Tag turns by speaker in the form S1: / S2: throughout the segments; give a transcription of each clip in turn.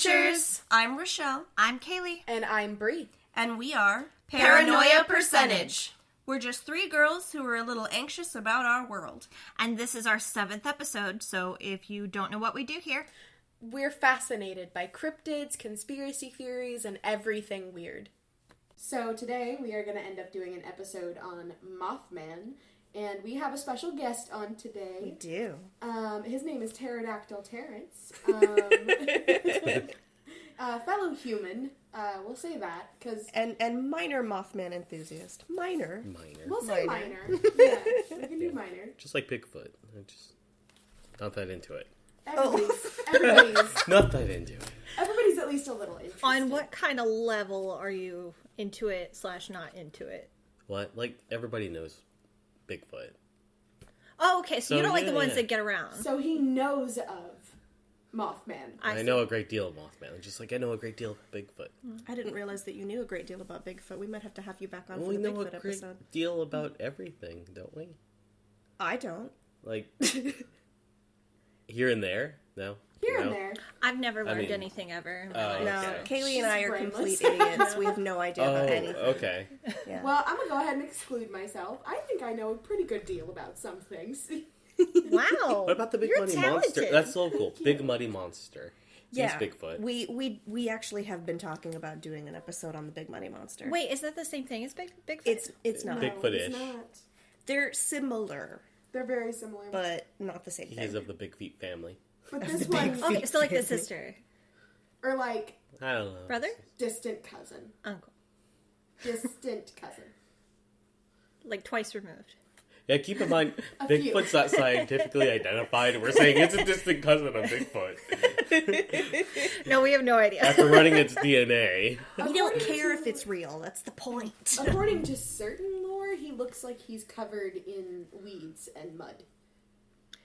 S1: creatures! I'm Rachelle.
S2: I'm Kalie.
S3: And I'm Bree.
S1: And we are Paranoia Percentage. We're just three girls who are a little anxious about our world.
S2: And this is our 7th episode, so if you don't know what we do here...
S3: We're fascinated by cryptids, conspiracy theories, and everything weird. So today we are going to end up doing an episode on Mothman. And we have a special guest on today.
S1: We do.
S3: His name is Pterodactyl Terrance. Fellow human. We'll say that.
S1: And minor Mothman enthusiast. Minor.
S3: We'll say minor. Yeah, we can do minor.
S4: Just like Bigfoot. I'm just not that into it.
S3: Everybody's
S4: Not that into it.
S3: Everybody's at least a little interested.
S2: On what kind of level are you into it / not into it?
S4: What? Like, everybody knows Bigfoot.
S2: Oh, okay, so you don't like the ones that get around.
S3: So he knows of Mothman.
S4: I know a great deal of Mothman, just like I know a great deal of Bigfoot.
S1: I didn't realize that you knew a great deal about Bigfoot. We might have to have you back on
S4: Well,
S1: for
S4: we
S1: the
S4: know
S1: Bigfoot
S4: a great
S1: episode.
S4: deal about everything, don't we?
S1: I don't.
S4: Like, here and there? No?
S3: Here and there.
S2: I've never learned anything ever in my life.
S1: No,
S4: Okay.
S1: Kaylee and I are
S3: brainless.
S1: complete idiots. We have no idea about anything.
S4: Okay.
S1: Yeah.
S3: Well, I'm going to go ahead and exclude myself. I think I know a pretty good deal about some things.
S2: Wow.
S4: What about the Big
S2: You're
S4: Muddy
S2: talented.
S4: Monster? That's so cool. Big Muddy Monster.
S1: Yeah,
S4: He's Bigfoot.
S1: we actually have been talking about doing an episode on the Big Money Monster.
S2: Wait, is that the same thing as Bigfoot?
S1: It's not.
S3: No,
S4: Bigfoot-ish.
S3: it's not.
S1: They're similar,
S3: They're very similar.
S1: but not the same
S4: He
S1: thing.
S4: is of the Big Feet family.
S3: But this one,
S2: Okay, so like the sister.
S3: or like
S4: I don't know.
S2: Brother?
S3: distant cousin.
S2: Uncle.
S3: Distant cousin.
S2: Like twice removed.
S4: Yeah, keep in mind,
S3: A few.
S4: Bigfoot's not scientifically identified. We're saying it's a distant cousin of Bigfoot.
S2: No, we have no idea.
S4: After running its DNA.
S1: We don't care if it's real. That's the point.
S3: According to certain lore, he looks like he's covered in weeds and mud.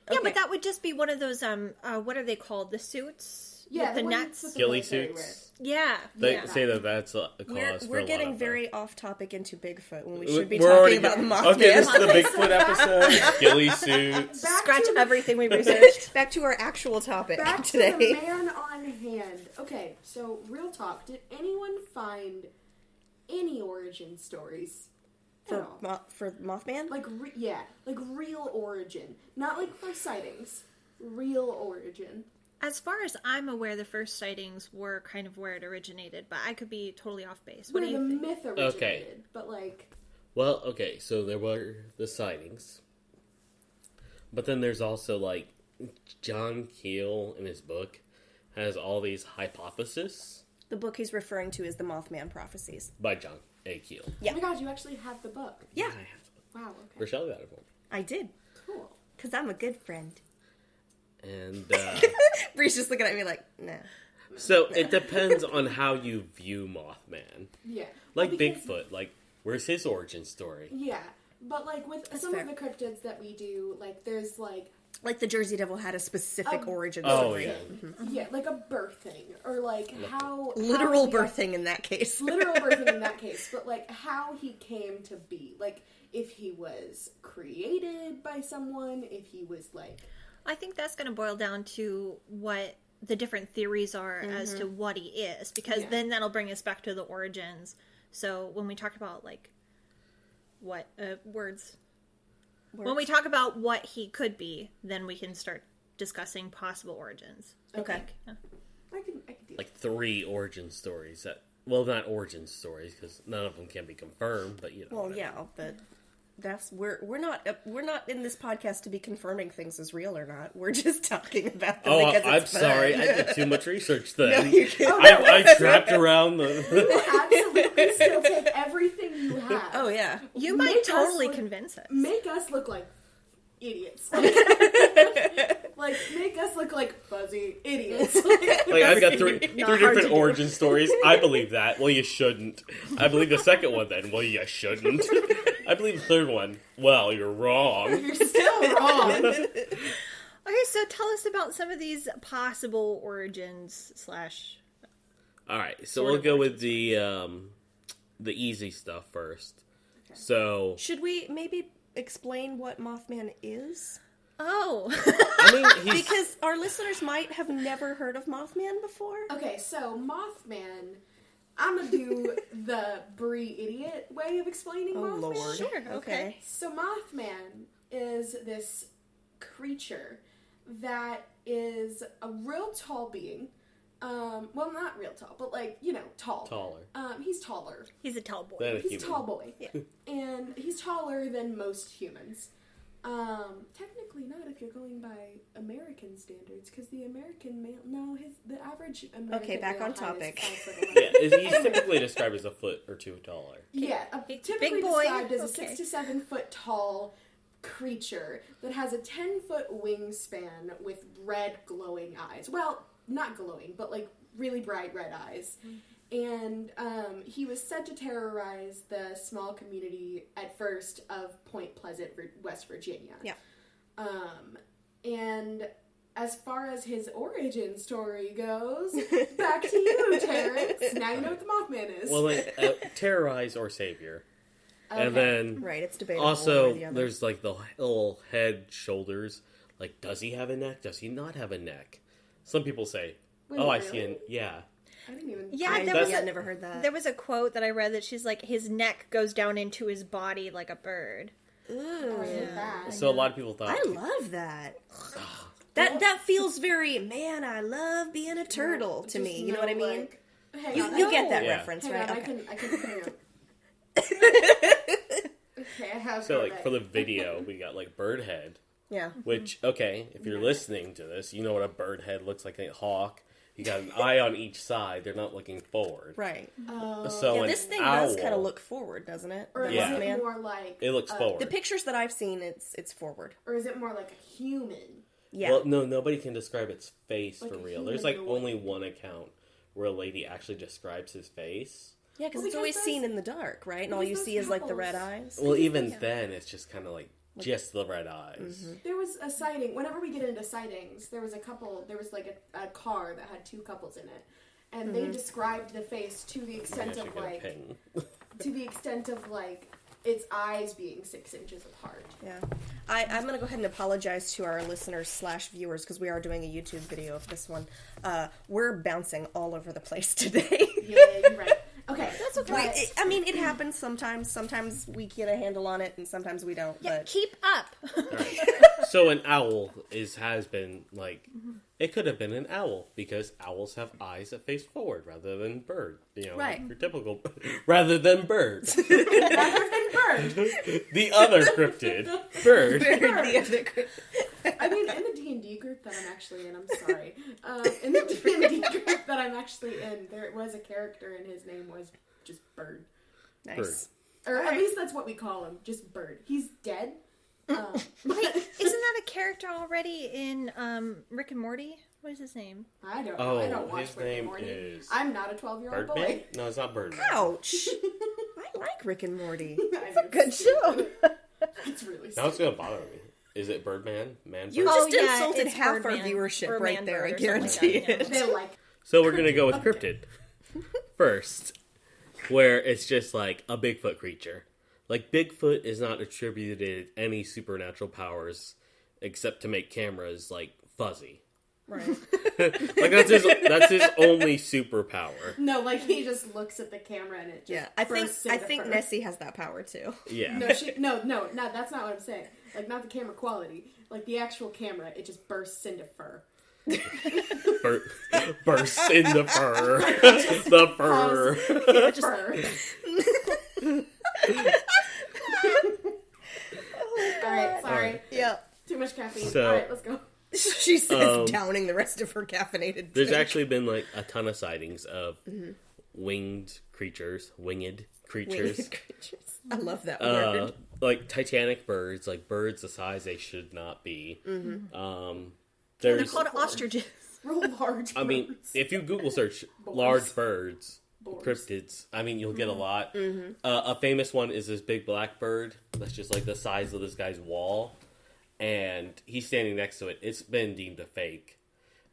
S2: Yeah,
S1: Okay.
S2: but that would just be one of those, what are they called? The suits?
S3: Yeah,
S2: With the
S3: ones
S2: nets?
S3: that the
S4: Ghillie
S3: military
S4: suits.
S2: Yeah.
S4: They
S2: yeah.
S4: say that that's a cause for
S1: We're
S4: a lot
S1: getting
S4: of
S1: very off topic into Bigfoot when we
S4: We're
S1: should be
S4: already
S1: talking about the Mothman.
S4: Okay, this is the Bigfoot episode. Ghillie suits.
S3: Back
S2: Scratch
S3: to-
S2: everything we researched.
S1: Back to our actual topic
S3: Back
S1: today.
S3: to the man on hand. Okay, so real talk. Did anyone find any origin stories? at all?
S1: For Mothman?
S3: Like, like real origin. Not like for sightings. Real origin.
S2: As far as I'm aware, the first sightings were kind of where it originated, but I could be totally off base. What
S3: Where
S2: do
S3: the
S2: you think?
S3: myth originated. But like...
S4: Well, okay, so there were the sightings. But then there's also, like, John Keel in his book has all these hypotheses
S1: The book he's referring to is the Mothman Prophecies.
S4: by John A. Keel.
S1: Yeah.
S3: Oh my god, you actually have the book.
S1: Yeah,
S4: I have to.
S3: Wow, okay.
S4: Rochelle got it for me.
S1: I did.
S3: Cool.
S1: Because I'm a good friend.
S4: And,
S1: Bree's just looking at me like, nah.
S4: so it depends on how you view Mothman.
S3: Yeah.
S4: Like
S3: Well, because-
S4: Bigfoot, like, where's his origin story?
S3: Yeah. But like with some
S1: fair.
S3: of the cryptids that we do, like there's like
S1: Like the Jersey Devil had a specific
S3: Oh.
S1: origin
S4: Oh,
S1: story.
S4: yeah.
S3: yeah, like a birthing or like how
S1: Literal
S3: how he-
S1: birthing in that case.
S3: literal birthing in that case, but like how he came to be, like if he was created by someone, if he was like
S2: I think that's going to boil down to what the different theories are as to what he is, because
S3: Yeah.
S2: then that'll bring us back to the origins. So when we talk about, like, what, words? When we talk about what he could be, then we can start discussing possible origins.
S1: Okay.
S2: Yeah.
S3: I can do
S4: Like 3 origin stories that, well, not origin stories, because none of them can be confirmed, but, you know.
S1: Well,
S4: whatever.
S1: yeah, but that's we're not in this podcast to be confirming things as real or not. We're just talking about them
S4: Oh,
S1: because
S4: I'm
S1: it's fun.
S4: sorry. I did too much research then.
S1: No, you can't.
S4: I trapped around the...
S3: absolutely still take everything you have.
S1: Oh yeah.
S2: You
S3: Make
S2: might
S3: us
S2: totally
S3: look-
S2: convince us.
S3: Make us look like idiots. Like make us look like fuzzy idiots.
S4: Like, I've got three
S2: Not hard
S4: different
S2: to do.
S4: origin stories. I believe that. Well, you shouldn't. I believe the second one then. Well, you shouldn't. I believe the third one. Well, you're wrong.
S3: You're still wrong.
S2: Okay, so tell us about some of these possible origins /
S4: Alright, so
S2: Sort
S4: we'll
S2: of
S4: go with the easy stuff first. So,
S1: Should we maybe explain what Mothman is?
S2: Oh.
S4: I mean, he's...
S1: Because our listeners might have never heard of Mothman before.
S3: Okay, so Mothman, I'm gonna do the Brie idiot way of explaining Mothman.
S1: Lord.
S2: Sure, okay.
S3: So Mothman is this creature that is a real tall being. Well, not real tall, but like, tall.
S4: Taller.
S3: He's taller.
S2: He's a tall boy.
S4: Than a
S3: He's
S4: human.
S3: a tall boy.
S2: Yeah.
S3: And he's taller than most humans. Technically not if you're going by American standards, because the American male, the average American
S1: Okay, back
S3: male
S1: on
S3: height
S1: topic.
S3: is 5'11".
S4: Yeah, he's typically described as a foot or two taller.
S3: Yeah, typically
S2: big boy.
S3: described as a
S2: Okay.
S3: 6 to 7 foot tall creature that has a 10-foot wingspan with red glowing eyes. Well, not glowing, but like really bright red eyes. And he was said to terrorize the small community at first of Point Pleasant, West Virginia.
S1: Yeah.
S3: And as far as his origin story goes, back to you, Terrance. Now you know what the Mothman is.
S4: Well, like, terrorize or savior.
S3: Okay.
S4: And then
S1: Right, it's debatable. one
S4: also
S1: or the other.
S4: there's like the little head, shoulders. Like, does he have a neck? Does he not have a neck? Some people say,
S3: Wait,
S4: I
S3: really?
S4: see an... Yeah.
S3: I didn't even...
S2: Yeah,
S1: I
S2: there was
S1: never heard that.
S2: There was a quote that I read that she's like, his neck goes down into his body like a bird.
S1: Ooh.
S3: I hate that.
S4: So a lot of people thought...
S1: I love that. That feels very, man, I love being a turtle to me. You know what I mean?
S3: Hang
S1: You,
S3: on,
S1: you
S3: I-
S1: get that
S4: Yeah.
S1: reference,
S3: Hang
S1: right?
S3: on,
S1: Okay.
S3: I can hang on. Okay, I have
S4: So,
S3: got
S4: like,
S3: that.
S4: for the video, we got, like, bird head.
S1: Yeah.
S4: Which, okay, if you're listening to this, you know what a bird head looks like, a hawk. You got an eye on each side. They're not looking forward.
S1: Right.
S4: So
S1: Yeah,
S4: an
S1: this thing
S4: owl,
S1: does kind of look forward, doesn't it?
S3: Or is
S4: Yeah.
S3: it
S1: Man.
S3: more like...
S4: It looks forward.
S1: The pictures that I've seen, it's forward.
S3: Or is it more like a human?
S1: Yeah.
S4: Well, no, nobody can describe its face
S3: Like
S4: for
S3: a
S4: real. There's, like,
S3: humanoid.
S4: only one account where a lady actually describes his face.
S1: Yeah, because
S3: Well,
S1: it's always
S3: because
S1: seen
S3: those-
S1: in the dark, right? And all
S3: because
S1: you
S3: those
S1: see is like the
S3: couples-
S1: red eyes.
S4: Well, even then, it's just kind of like just the red eyes.
S1: Mm-hmm.
S3: There was a sighting. Whenever we get into sightings, there was a couple. There was like a car that had two couples in it, and they described the face to the
S4: Maybe I
S3: extent
S4: should
S3: of
S4: get a
S3: like
S4: ping.
S3: its eyes being 6 inches apart.
S1: Yeah. I'm going to go ahead and apologize to our listeners / viewers because we are doing a YouTube video of this one. We're bouncing all over the place today.
S3: Yeah, you're right. Okay, that's okay.
S1: I mean, it happens sometimes. Sometimes we get a handle on it and sometimes we don't.
S2: Yeah,
S1: But
S2: keep up.
S4: Alright. So an owl has been like it could have been an owl because owls have eyes that face forward rather than bird. You know,
S1: Right.
S4: your typical rather than bird.
S3: Rather than bird.
S4: The other cryptid bird.
S3: I mean, in the D&D group that I'm actually in, I'm sorry. In the D&D group that I'm actually in, there was a character and his name was just Bird.
S1: nice.
S3: Or at least that's what we call him, just Bird. He's dead.
S2: Wait, isn't that a character already in Rick and Morty? What is his name?
S3: I don't
S4: Oh,
S3: know. I don't watch
S4: his
S3: Rick and
S4: name
S3: Morty.
S4: is
S3: I'm not a 12-year-old
S4: Birdman?
S3: boy.
S4: No, it's not Birdman.
S1: Ouch. I like Rick and Morty.
S3: I know.
S1: Good show.
S3: It's really
S4: Now it's
S3: stupid.
S4: gonna bother me. Is it Birdman? Man
S1: You
S4: Bird?
S2: Oh,
S1: just
S2: yeah,
S1: insulted
S2: it's
S1: half our
S2: Birdman.
S1: viewership
S2: Or
S1: right
S2: Man
S1: there,
S2: Bird
S1: I
S2: or something like
S1: guarantee
S2: that,
S1: it.
S3: They like...
S4: So we're gonna go with cryptid first, where it's just like a Bigfoot creature. Like Bigfoot is not attributed any supernatural powers except to make cameras like fuzzy.
S1: Right.
S4: Like that's his only superpower.
S3: No, like he just looks at the camera and it just
S1: Yeah, I
S3: bursts
S1: think
S3: into fur.
S1: Nessie has that power too.
S4: Yeah.
S3: No, that's not what I'm saying. Like, not the camera quality. Like, the actual camera, it just bursts into fur.
S4: Bursts in the fur. The fur.
S3: Fur. Alright, sorry.
S1: Yeah.
S3: Too much caffeine.
S4: So-
S3: Alright, let's go.
S1: She says downing the rest of her caffeinated
S4: There's
S1: drink.
S4: actually been like a ton of sightings of winged creatures.
S1: Winged creatures. I love that
S4: Uh,
S1: word.
S4: like Titanic birds, like birds the size they should not be.
S2: They're
S4: There's,
S2: called ostriches.
S3: Real large
S4: I mean,
S3: birds.
S4: if you Google search
S3: Boars.
S4: large birds,
S3: Boars.
S4: cryptids, I mean, you'll get a lot. A famous one is this big black bird that's just like the size of this guy's wall, and he's standing next to it. It's been deemed a fake.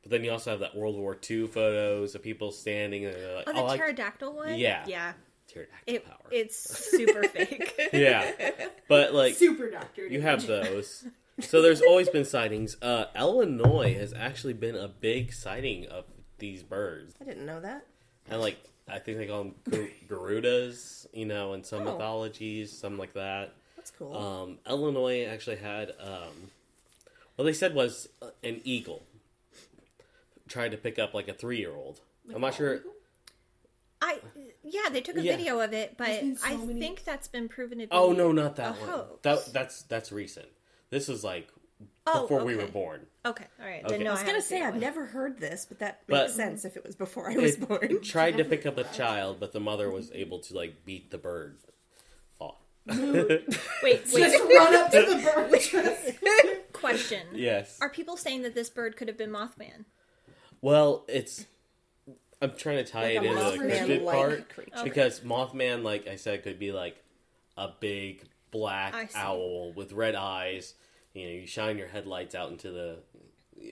S4: But then you also have that World War II photos of people standing and they're like,
S2: Oh, the
S4: like
S2: pterodactyl one?
S4: Yeah.
S2: Yeah.
S4: pterodactyl power.
S2: It's super fake.
S4: Yeah. But like
S3: Super doctor.
S4: you have those. So there's always been sightings. Illinois has actually been a big sighting of these birds.
S1: I didn't know that.
S4: And like, I think they call them Garudas, you know, in some
S1: Oh.
S4: mythologies, something like that.
S1: That's cool.
S4: Illinois actually had, what they said was an eagle tried to pick up like a 3-year-old. I'm not sure.
S2: They took a
S4: Yeah.
S2: video of it, but
S3: been so
S2: I
S3: many-
S2: think that's been proven to be.
S4: Oh no, not that
S2: a
S4: one.
S2: hoax.
S4: That's recent. This was like
S2: Oh,
S4: before we
S2: okay.
S4: were born.
S2: Okay, all right.
S4: Okay.
S2: Didn't know
S1: I was
S2: had
S1: gonna
S2: a
S1: say
S2: video
S1: I've
S2: of it.
S1: never heard this, but that
S4: But-
S1: makes sense if it was before I was born.
S4: It tried to pick up a child, but the mother was able to like beat the bird off.
S2: Wait.
S3: Just run up to the bird.
S2: Question.
S4: Yes.
S2: Are people saying that this bird could have been Mothman?
S4: Well, I'm trying to tie
S1: Like
S4: it
S1: a
S4: into the
S1: Mothman-like
S4: cryptid part
S1: creature.
S4: because Mothman, like I said, could be like a big
S2: I
S4: black
S2: see.
S4: owl with red eyes. You know, you shine your headlights out into the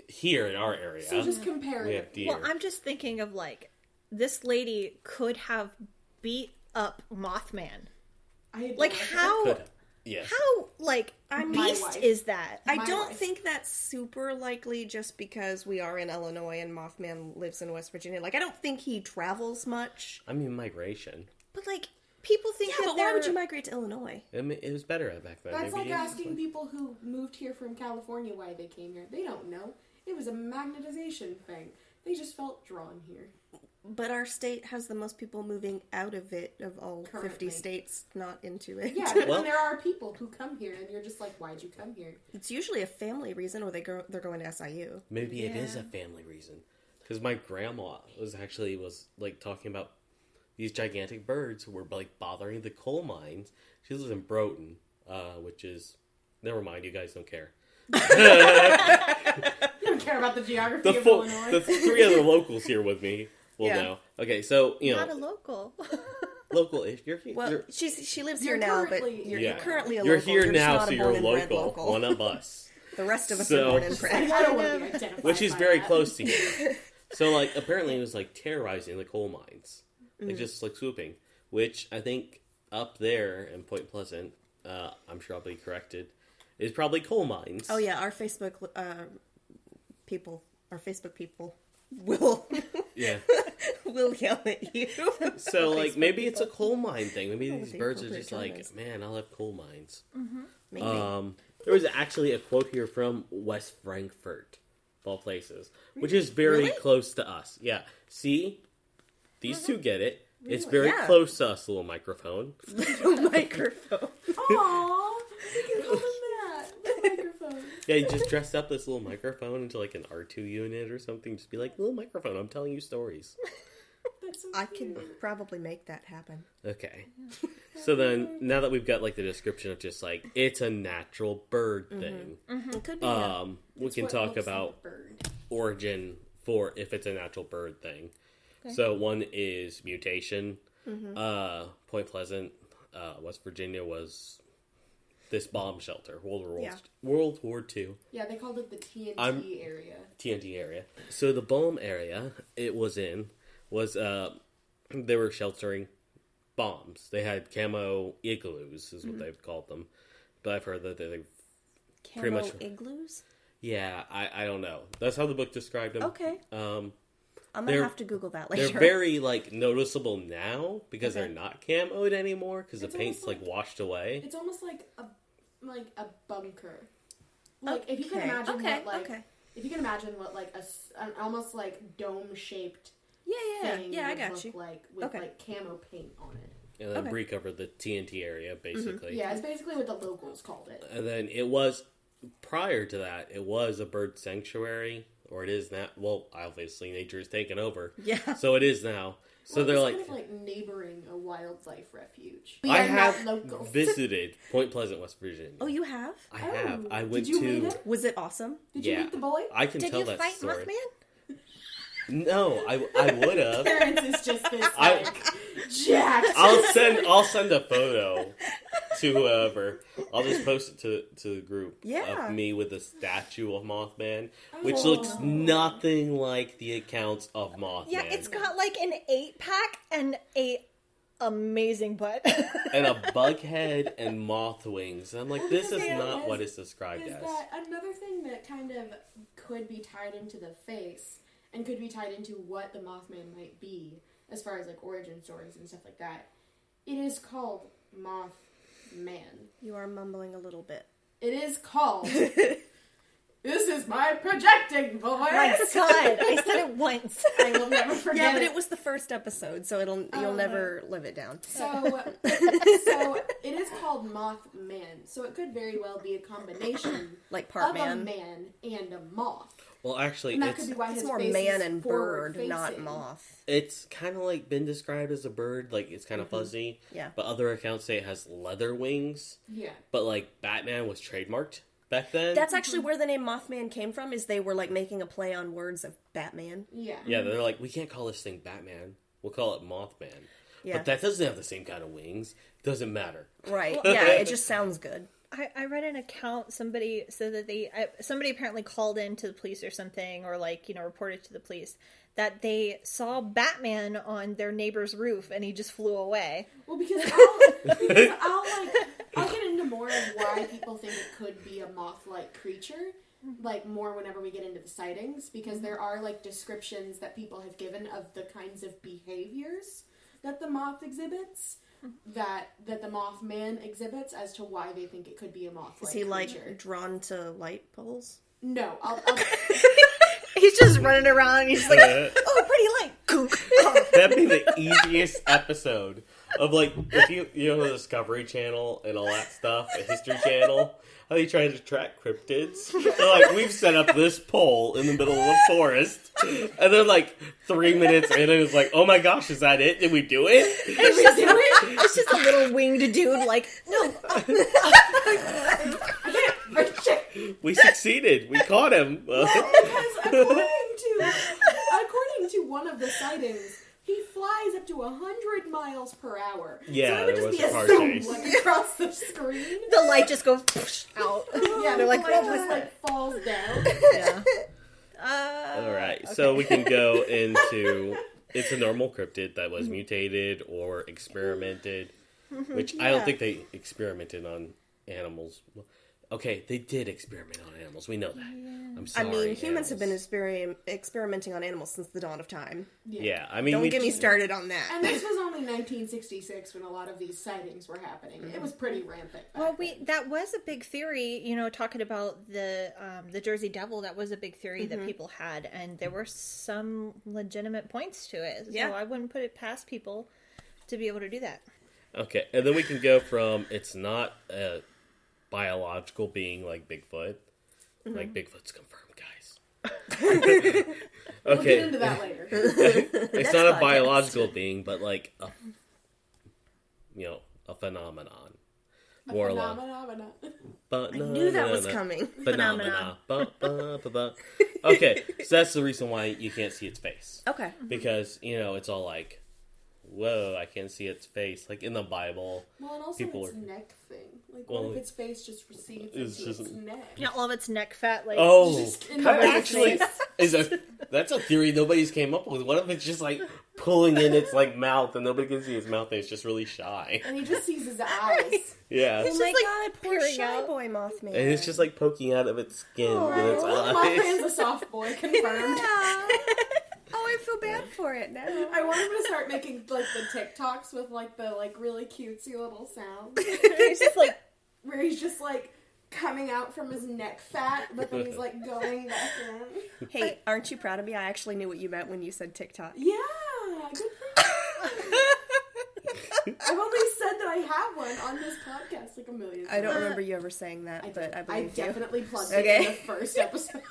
S4: here in our area.
S3: So just compare
S4: we
S3: it.
S4: have deer.
S2: Well, I'm just thinking of like this lady could have beat up Mothman. Like how?
S4: Could have. Yes.
S2: How like
S3: My
S2: beast
S3: wife.
S2: is that?
S1: I
S3: My
S1: don't
S3: wife.
S1: think that's super likely just because we are in Illinois and Mothman lives in West Virginia. Like, I don't think he travels much.
S4: I mean, migration.
S2: But like people think
S1: Yeah,
S2: that
S1: but why would
S2: they're-
S1: you migrate to Illinois?
S4: I mean, it was better back then.
S3: That's
S4: Maybe
S3: like
S4: it was
S3: asking people who moved here from California why they came here. They don't know. It was a magnetization thing. They just felt drawn here.
S1: But our state has the most people moving out of it of all 50
S3: Currently.
S1: states, not into it.
S3: Yeah,
S4: Well-
S3: and there are people who come here, and you're just like, why'd you come here?
S1: It's usually a family reason, or they're going to SIU.
S4: Maybe it is
S2: Yeah.
S4: a family reason. Because my grandma was like talking about these gigantic birds who were like bothering the coal mines. She lives in Broughton, which is never mind. You guys don't care.
S3: You don't care about the geography
S4: The
S3: of
S4: full,
S3: Illinois.
S4: the 3 other locals here with me will
S1: Yeah.
S4: know. Okay, so you
S2: not a
S4: know,
S2: local.
S4: local-ish. You're
S1: Well,
S4: you're,
S1: she lives
S3: You're
S1: here now, but
S3: currently-
S1: you're
S4: yeah.
S1: currently a
S4: You're
S1: local.
S4: here
S1: You're just
S4: now,
S1: not
S4: so
S1: a
S4: you're a
S1: born and bred
S4: local. One of us.
S1: The rest of us
S4: So-
S1: are born and bred.
S3: I don't want to be identified
S4: Which is
S3: by
S4: very
S3: that.
S4: close to here. So, like, apparently it was, like, terrorizing the coal mines.
S1: Mm.
S4: Like, just, like, swooping. Which, I think, up there in Point Pleasant, I'm sure I'll be corrected, is probably coal mines.
S1: Oh yeah, our Facebook people will
S4: Yeah.
S1: will yell at you.
S4: So, like,
S1: Facebook
S4: maybe it's a
S1: people.
S4: coal mine thing. Maybe
S1: Oh,
S4: these
S1: the
S4: birds are
S1: appropriate
S4: just
S1: term
S4: like,
S1: is.
S4: man, I'll have coal mines.
S1: Maybe.
S4: There was actually a quote here from West Frankfurt, of all places, which is very
S1: Really?
S4: close to us. Yeah. See? These two get it. It's very
S1: Yeah.
S4: close to us, little microphone.
S1: Little microphone.
S3: Aww, you can call them that. The microphone.
S4: Yeah, you just dress up this little microphone into like an R2 unit or something. Just be like, little microphone, I'm telling you stories.
S3: That's so
S1: I
S3: cute.
S1: can probably make that happen.
S4: Okay. So then, now that we've got like the description of just like, it's a natural bird thing,
S1: It could be. Yeah.
S4: we
S3: It's
S4: can
S3: what
S4: talk
S3: looks like
S4: about
S3: a bird.
S4: origin for if it's a natural bird thing. So one is mutation. Point Pleasant, West Virginia was this bomb shelter, World War II,
S3: Yeah, they called it the TNT
S4: I'm-
S3: area.
S4: TNT area. So the bomb area it was in was they were sheltering bombs. They had camo igloos, is what they've called them. But I've heard that they pretty
S1: Camo
S4: much-
S1: igloos.
S4: yeah, I don't know. That's how the book described them.
S1: Okay. I'm gonna
S4: they're-
S1: have to Google that
S4: They're
S1: later.
S4: very like noticeable now because
S1: Okay.
S4: they're not camoed anymore because the
S3: It's
S4: paint's
S3: almost
S4: like washed away.
S3: It's almost like a bunker. Like if you can
S1: Okay.
S3: imagine
S2: Okay,
S3: what like
S1: okay.
S3: if you can imagine what like an almost like dome shaped
S1: Yeah,
S3: thing
S1: I
S3: would
S1: got
S3: look
S1: you.
S3: like with
S1: Okay.
S3: like camo paint on it.
S4: And then
S1: Okay.
S4: Bree covered the TNT area basically.
S3: Yeah, it's basically what the locals called it.
S4: And then it was prior to that, it was a bird sanctuary, or it is now. Well, obviously nature is taken over,
S1: Yeah.
S4: so it is now. So
S3: Well,
S4: they're
S3: it's
S4: like,
S3: kind of like neighboring a wildlife refuge. We
S4: I
S3: are not
S4: have
S3: locals.
S4: visited Point Pleasant, West Virginia.
S1: Oh, you have?
S4: I have. I
S3: Oh,
S4: went
S3: did you
S4: to.
S3: meet him?
S1: Was it awesome?
S3: Did you
S4: Yeah.
S3: meet the boy?
S4: I can
S2: Did
S4: tell
S2: you
S4: that
S2: fight
S4: story.
S2: Mothman?
S4: No, I would have.
S3: Terrance is just this
S4: I-
S3: like jacked.
S4: I'll send a photo to whoever. I'll just post it to the group
S1: Yeah.
S4: of me with a statue of Mothman, which
S3: Oh.
S4: looks nothing like the accounts of Mothman.
S2: Yeah, it's got like an 8-pack and a amazing butt.
S4: and a bug head and moth wings. I'm like, this is not what it's described as.
S3: That another thing that kind of could be tied into the face and could be tied into what the Mothman might be, as far as like origin stories and stuff like that. It is called Mothman.
S1: You are mumbling a little bit.
S3: It is called. This is my projecting voice.
S2: My God, I said it once.
S3: I will never forget.
S1: Yeah, but it was the first episode, so you'll never live it down.
S3: So it is called Mothman. So it could very well be a combination
S1: Like part
S3: of
S1: man.
S3: a man and a moth.
S4: Well, actually,
S3: And that could be why
S1: It's
S3: his
S1: more
S3: face
S1: man
S3: is
S1: and
S3: forward
S1: bird, not
S3: facing.
S1: moth.
S4: it's kind of like been described as a bird. Like, it's kind of fuzzy.
S1: Yeah.
S4: But other accounts say it has leather wings.
S3: Yeah.
S4: But, like, Batman was trademarked back then.
S1: That's actually where the name Mothman came from, is they were, like, making a play on words of Batman.
S3: Yeah.
S4: Yeah, they're like, we can't call this thing Batman. We'll call it Mothman.
S1: Yeah.
S4: But that doesn't have the same kind of wings. Doesn't matter.
S1: Right, yeah, it just sounds good.
S2: I read an account, somebody said that somebody apparently called in to the police or something, or like, reported to the police, that they saw Batman on their neighbor's roof and he just flew away.
S3: Well, because I'll get into more of why people think it could be a moth-like creature, like more whenever we get into the sightings, because there are like descriptions that people have given of the kinds of behaviors that the moth exhibits, that the Mothman exhibits, as to why they think it could be a moth-like
S1: Is he,
S3: creature.
S1: like, drawn to light poles?
S3: No, I'll
S2: He's just running around and he's like, oh, pretty light.
S4: That'd be the easiest episode of, like, if you know the Discovery Channel and all that stuff, the History Channel, how they try to track cryptids. They're like, we've set up this pole in the middle of a forest, and they're like 3 minutes in, and it's like, oh my gosh, is that it? Did we do it?
S2: It's just a little winged dude, like, no.
S4: We succeeded. We caught him.
S3: because according to one of the sightings, he flies up to 100 miles per hour.
S4: Yeah,
S3: so it would
S4: there
S3: just
S4: was
S3: be
S4: a
S3: a
S4: car
S3: zoom,
S4: chase.
S3: like, across the screen.
S2: The light just goes out.
S3: Yeah,
S2: They're like,
S3: the light just like falls down.
S2: Yeah.
S4: All right, so we can go into it's a normal cryptid that was mutated or experimented, which I don't think they experimented on animals. Okay, they did experiment on animals. We know that. I'm
S1: I
S4: sorry.
S1: mean, humans have been
S4: animals.
S1: experimenting on animals since the dawn of time.
S4: Yeah, I mean,
S1: Don't get me started on that.
S3: And this was only 1966 when a lot of these sightings were happening. It was pretty rampant.
S2: Well, that was a big theory, talking about the Jersey Devil. That was a big theory that people had, and there were some legitimate points to it.
S1: Yeah.
S2: So I wouldn't put it past people to be able to do that.
S4: Okay, and then we can go from it's not a biological being like Bigfoot. Like, Bigfoot's confirmed, guys.
S3: We'll get
S4: Okay,
S3: into that later.
S4: it's not a biological being, but like a phenomenon. More along.
S3: Phenomena.
S1: I knew that was coming.
S4: Phenomena. Okay, so that's the reason why you can't see its face.
S1: Okay.
S4: Because, it's all like, whoa, I can't see its face. Like in the Bible.
S3: Well, and also
S4: People
S3: its
S4: are-
S3: neck thing. Like,
S4: Well,
S3: what if its face just recedes
S4: it's
S3: into
S4: just-
S3: its neck?
S2: Yeah, all of its neck fat, like
S4: Oh,
S3: Just in
S4: that
S3: the
S4: actually
S3: face.
S4: that's a theory nobody's came up with. What if it's just like pulling in its like mouth and nobody can see its mouth and it's just really shy?
S3: And he just sees his eyes.
S4: Yeah.
S1: Oh
S2: It's
S1: my
S2: just, like,
S1: god, poor
S2: peering
S1: shy
S2: out.
S1: boy Mothman.
S4: And it's just like poking out of its skin with its
S3: Well,
S4: eyes.
S3: Mothman's a soft boy, confirmed.
S1: Oh, I feel bad for it now.
S3: I want him to start making like the TikToks with like the really cutesy little sounds
S2: he's just like,
S3: where he's just like coming out from his neck fat, but then he's like going back in.
S1: Hey, aren't you proud of me? I actually knew what you meant when you said TikTok.
S3: Yeah, good for you. I've only said that I have one on this podcast like a million times.
S1: I don't remember you ever saying that, but I
S3: I
S1: believe you.
S3: definitely plugged
S1: Okay.
S3: it in the first episode.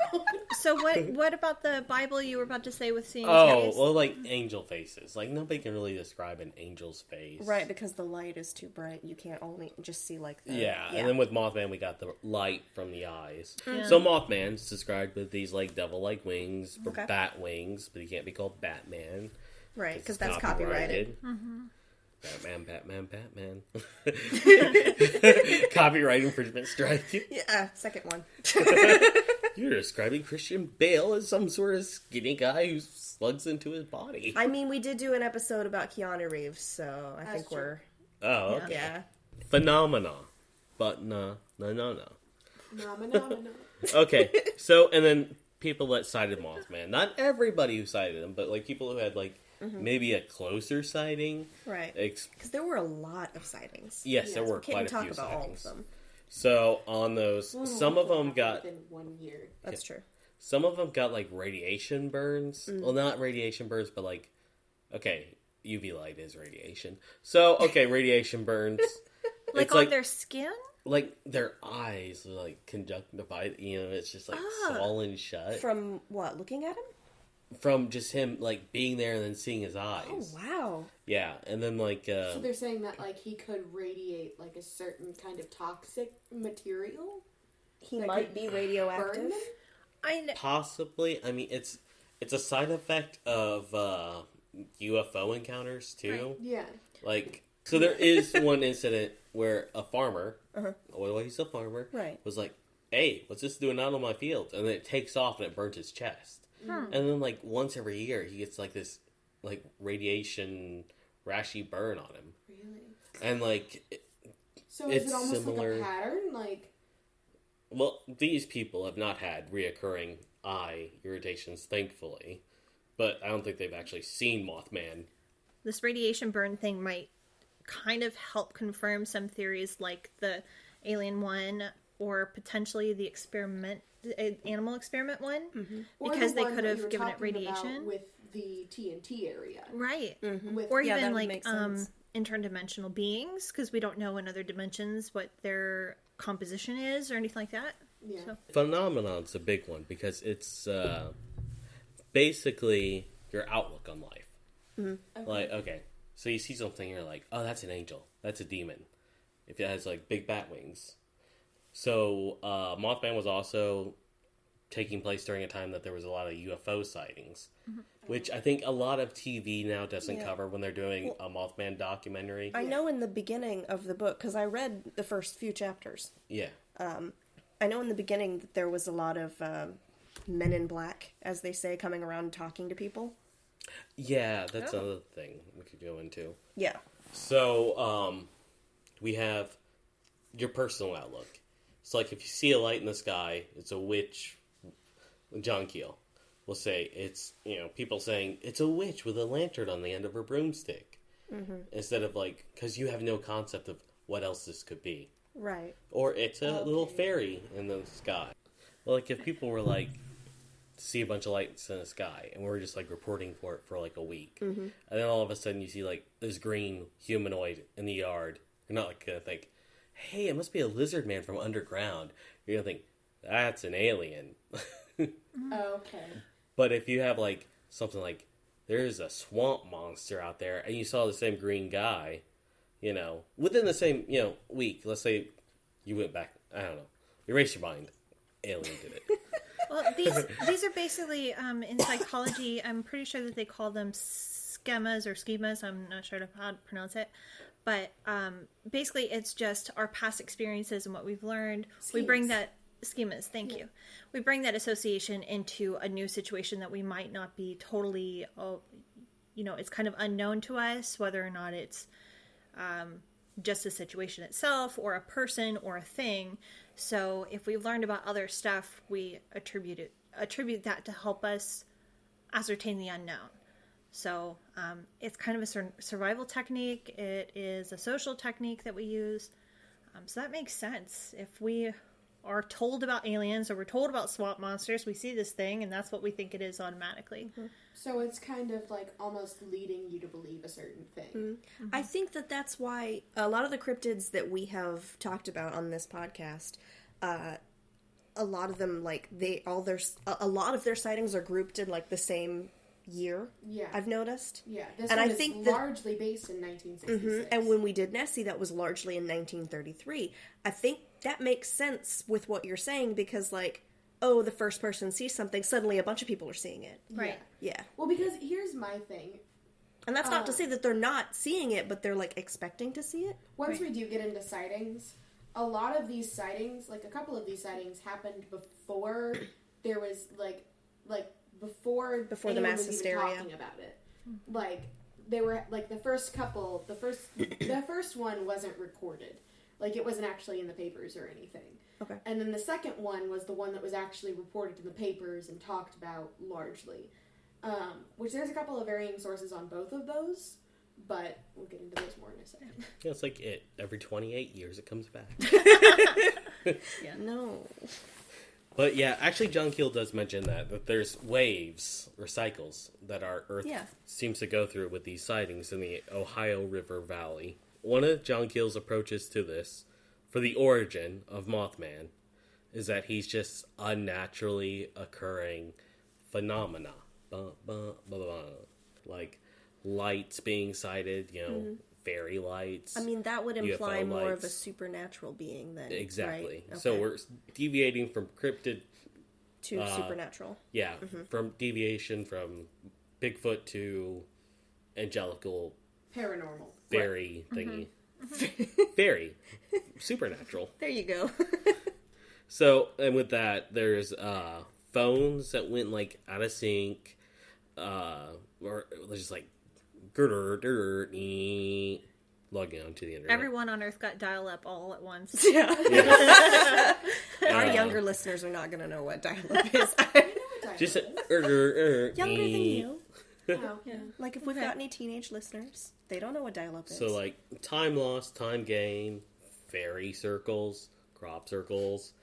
S2: so what about the Bible you were about to say with seeing
S4: Oh,
S2: his face?
S4: well, like angel faces. Like nobody can really describe an angel's face.
S1: Right, because the light is too bright. You can't only just see like the...
S4: Yeah, and then with Mothman, we got the light from the eyes.
S2: Yeah.
S4: So Mothman's described with these like devil-like wings, or
S1: Okay.
S4: bat wings, but he can't be called Batman.
S1: Right, because
S4: It's
S1: that's copyrighted.
S4: Batman. Copyright infringement strike.
S1: Yeah, second one.
S4: You're describing Christian Bale as some sort of skinny guy who slugs into his body.
S1: I mean, we did do an episode about Keanu Reeves, so I think
S3: true.
S1: we're...
S4: Oh, okay.
S1: Yeah.
S4: Phenomena. But no.
S3: No.
S4: Okay, so, and then people that cited Mothman. Not everybody who cited him, but, like, people who had, like, maybe a closer sighting.
S1: Right. Because there were a lot of sightings.
S4: Yes, there were
S1: Can't
S4: quite a
S1: talk
S4: few
S1: about
S4: sightings.
S1: all of them.
S4: So, on those, some of them got...
S3: Within 1 year.
S1: That's true.
S4: Some of them got, like, radiation burns. Well, not radiation burns, but, like, okay, UV light is radiation. So, okay, radiation burns.
S2: Like
S4: It's
S2: on their skin?
S4: Like, their eyes are, like, conjunctivitis, it's just, like, swollen shut.
S1: From what? Looking at him?
S4: From just him, like, being there and then seeing his eyes.
S1: Oh, wow.
S4: Yeah, and then, like,
S3: So they're saying that, like, he could radiate, like, a certain kind of toxic material?
S1: He
S3: That
S1: might
S3: could
S1: be
S3: burn
S1: radioactive.
S3: them?
S4: possibly, I mean, it's a side effect of UFO encounters, too.
S3: Yeah.
S4: Like, so there is one incident where a farmer, well, he's a farmer,
S1: Right.
S4: was like, hey, what's this doing out on my field? And then it takes off and it burns his chest. And then, like, once every year, he gets, like, this, like, radiation rashy burn on him.
S3: Really?
S4: And, like,
S3: So is
S4: it's
S3: it almost
S4: similar.
S3: like a pattern? Like,
S4: Well, these people have not had reoccurring eye irritations, thankfully. But I don't think they've actually seen Mothman.
S2: This radiation burn thing might kind of help confirm some theories like the alien one or potentially the animal experiment one.
S3: or
S2: Because
S3: the
S2: they
S3: one
S2: could
S3: that
S2: have
S3: you were
S2: given it
S3: talking about
S2: radiation.
S3: with the TNT area.
S2: Right.
S3: With,
S2: Or
S1: Yeah, that
S2: even
S1: would
S2: like
S1: make sense.
S2: interdimensional beings, because we don't know in other dimensions what their composition is or anything like that.
S3: yeah.
S2: So,
S4: Phenomenon's a big one because it's basically your outlook on life.
S3: Okay.
S4: Like, okay, so you see something, you're like, oh, that's an angel. That's a demon. If it has, like, big bat wings. So, Mothman was also taking place during a time that there was a lot of UFO sightings, which I think a lot of TV now doesn't
S1: Yeah.
S4: cover when they're doing a Mothman documentary.
S1: I know in the beginning of the book, because I read the first few chapters,
S4: Yeah.
S1: I know in the beginning that there was a lot of men in black, as they say, coming around and talking to people.
S4: Yeah, that's another thing we could go into.
S1: Yeah.
S4: So, we have your personal outlook. So, like, if you see a light in the sky, it's a witch. John Keel will say it's, people saying it's a witch with a lantern on the end of her broomstick. Instead of, like, because you have no concept of what else this could be.
S1: Right.
S4: Or it's a little fairy in the sky. Well, like, if people were, like, see a bunch of lights in the sky, and we're just, like, reporting for it for, like, a week. And then all of a sudden you see, like, this green humanoid in the yard. You're not, like, gonna think, hey, it must be a lizard man from underground. You're gonna think, that's an alien.
S3: Okay.
S4: But if you have, like, something like, there's a swamp monster out there, and you saw the same green guy, within the same, week, let's say you went back, I don't know, erase your mind, alien did it.
S2: well, these are basically in psychology. I'm pretty sure that they call them schemas or schemas. I'm not sure how to pronounce it, but basically, it's just our past experiences and what we've learned. We bring that schemas. Thank you. We bring that association into a new situation that we might not be totally. It's kind of unknown to us whether or not it's just a situation itself or a person or a thing. So if we've learned about other stuff, we attribute that to help us ascertain the unknown. So it's kind of a survival technique. It is a social technique that we use. So that makes sense. If we are told about aliens or we're told about swamp monsters, we see this thing and that's what we think it is automatically.
S3: So it's kind of like almost leading you to believe a certain thing.
S1: I think that's why a lot of the cryptids that we have talked about on this podcast, a lot of them, like, a lot of their sightings are grouped in, like, the same year.
S3: Yeah.
S1: I've noticed.
S3: Yeah. This
S1: And
S3: one
S1: I
S3: is
S1: think that-
S3: largely based in 1966.
S1: And when we did Nessie, that was largely in 1933. I think that makes sense with what you're saying because, like, oh, the first person sees something, suddenly a bunch of people are seeing it.
S2: Right.
S1: Yeah.
S3: Well, because here's my thing.
S1: And that's not to say that they're not seeing it, but they're, like, expecting to see it.
S3: Once we do get into sightings, a lot of these sightings, like a couple of these sightings, happened before there was before
S1: the mass
S3: was
S1: hysteria.
S3: even talking about it. Like they were like the first one wasn't recorded. Like it wasn't actually in the papers or anything.
S1: Okay.
S3: And then the second one was the one that was actually reported in the papers and talked about largely. Which there's a couple of varying sources on both of those, but we'll get into those more in a second.
S4: Yeah, it's like it. Every 28 years it comes back.
S1: Yeah. No.
S4: But yeah, actually John Keel does mention that there's waves or cycles that our Earth seems to go through with these sightings in the Ohio River Valley. One of John Keel's approaches to this, for the origin of Mothman, is that he's just unnaturally occurring phenomena. Like lights being sighted, fairy lights.
S1: I mean, that would imply
S4: UFO
S1: more of a
S4: lights.
S1: supernatural being then.
S4: Exactly.
S1: Right?
S4: So
S1: Okay.
S4: we're deviating from cryptid
S1: to supernatural.
S4: Yeah, from deviation from Bigfoot to angelical
S3: Paranormal.
S4: fairy thingy. Fairy. Supernatural.
S1: There you go.
S4: So, and with that, there's phones that went like out of sync, or just like logging onto the internet.
S2: Everyone on Earth got dial-up all at once.
S1: Yeah. Our younger listeners are not going to know what dial-up is.
S4: Just
S1: Younger than you.
S3: Oh.
S2: Yeah.
S1: Like, if we've got any teenage listeners, they don't know what dial-up is.
S4: So, like, time lost, time gain, fairy circles, crop circles,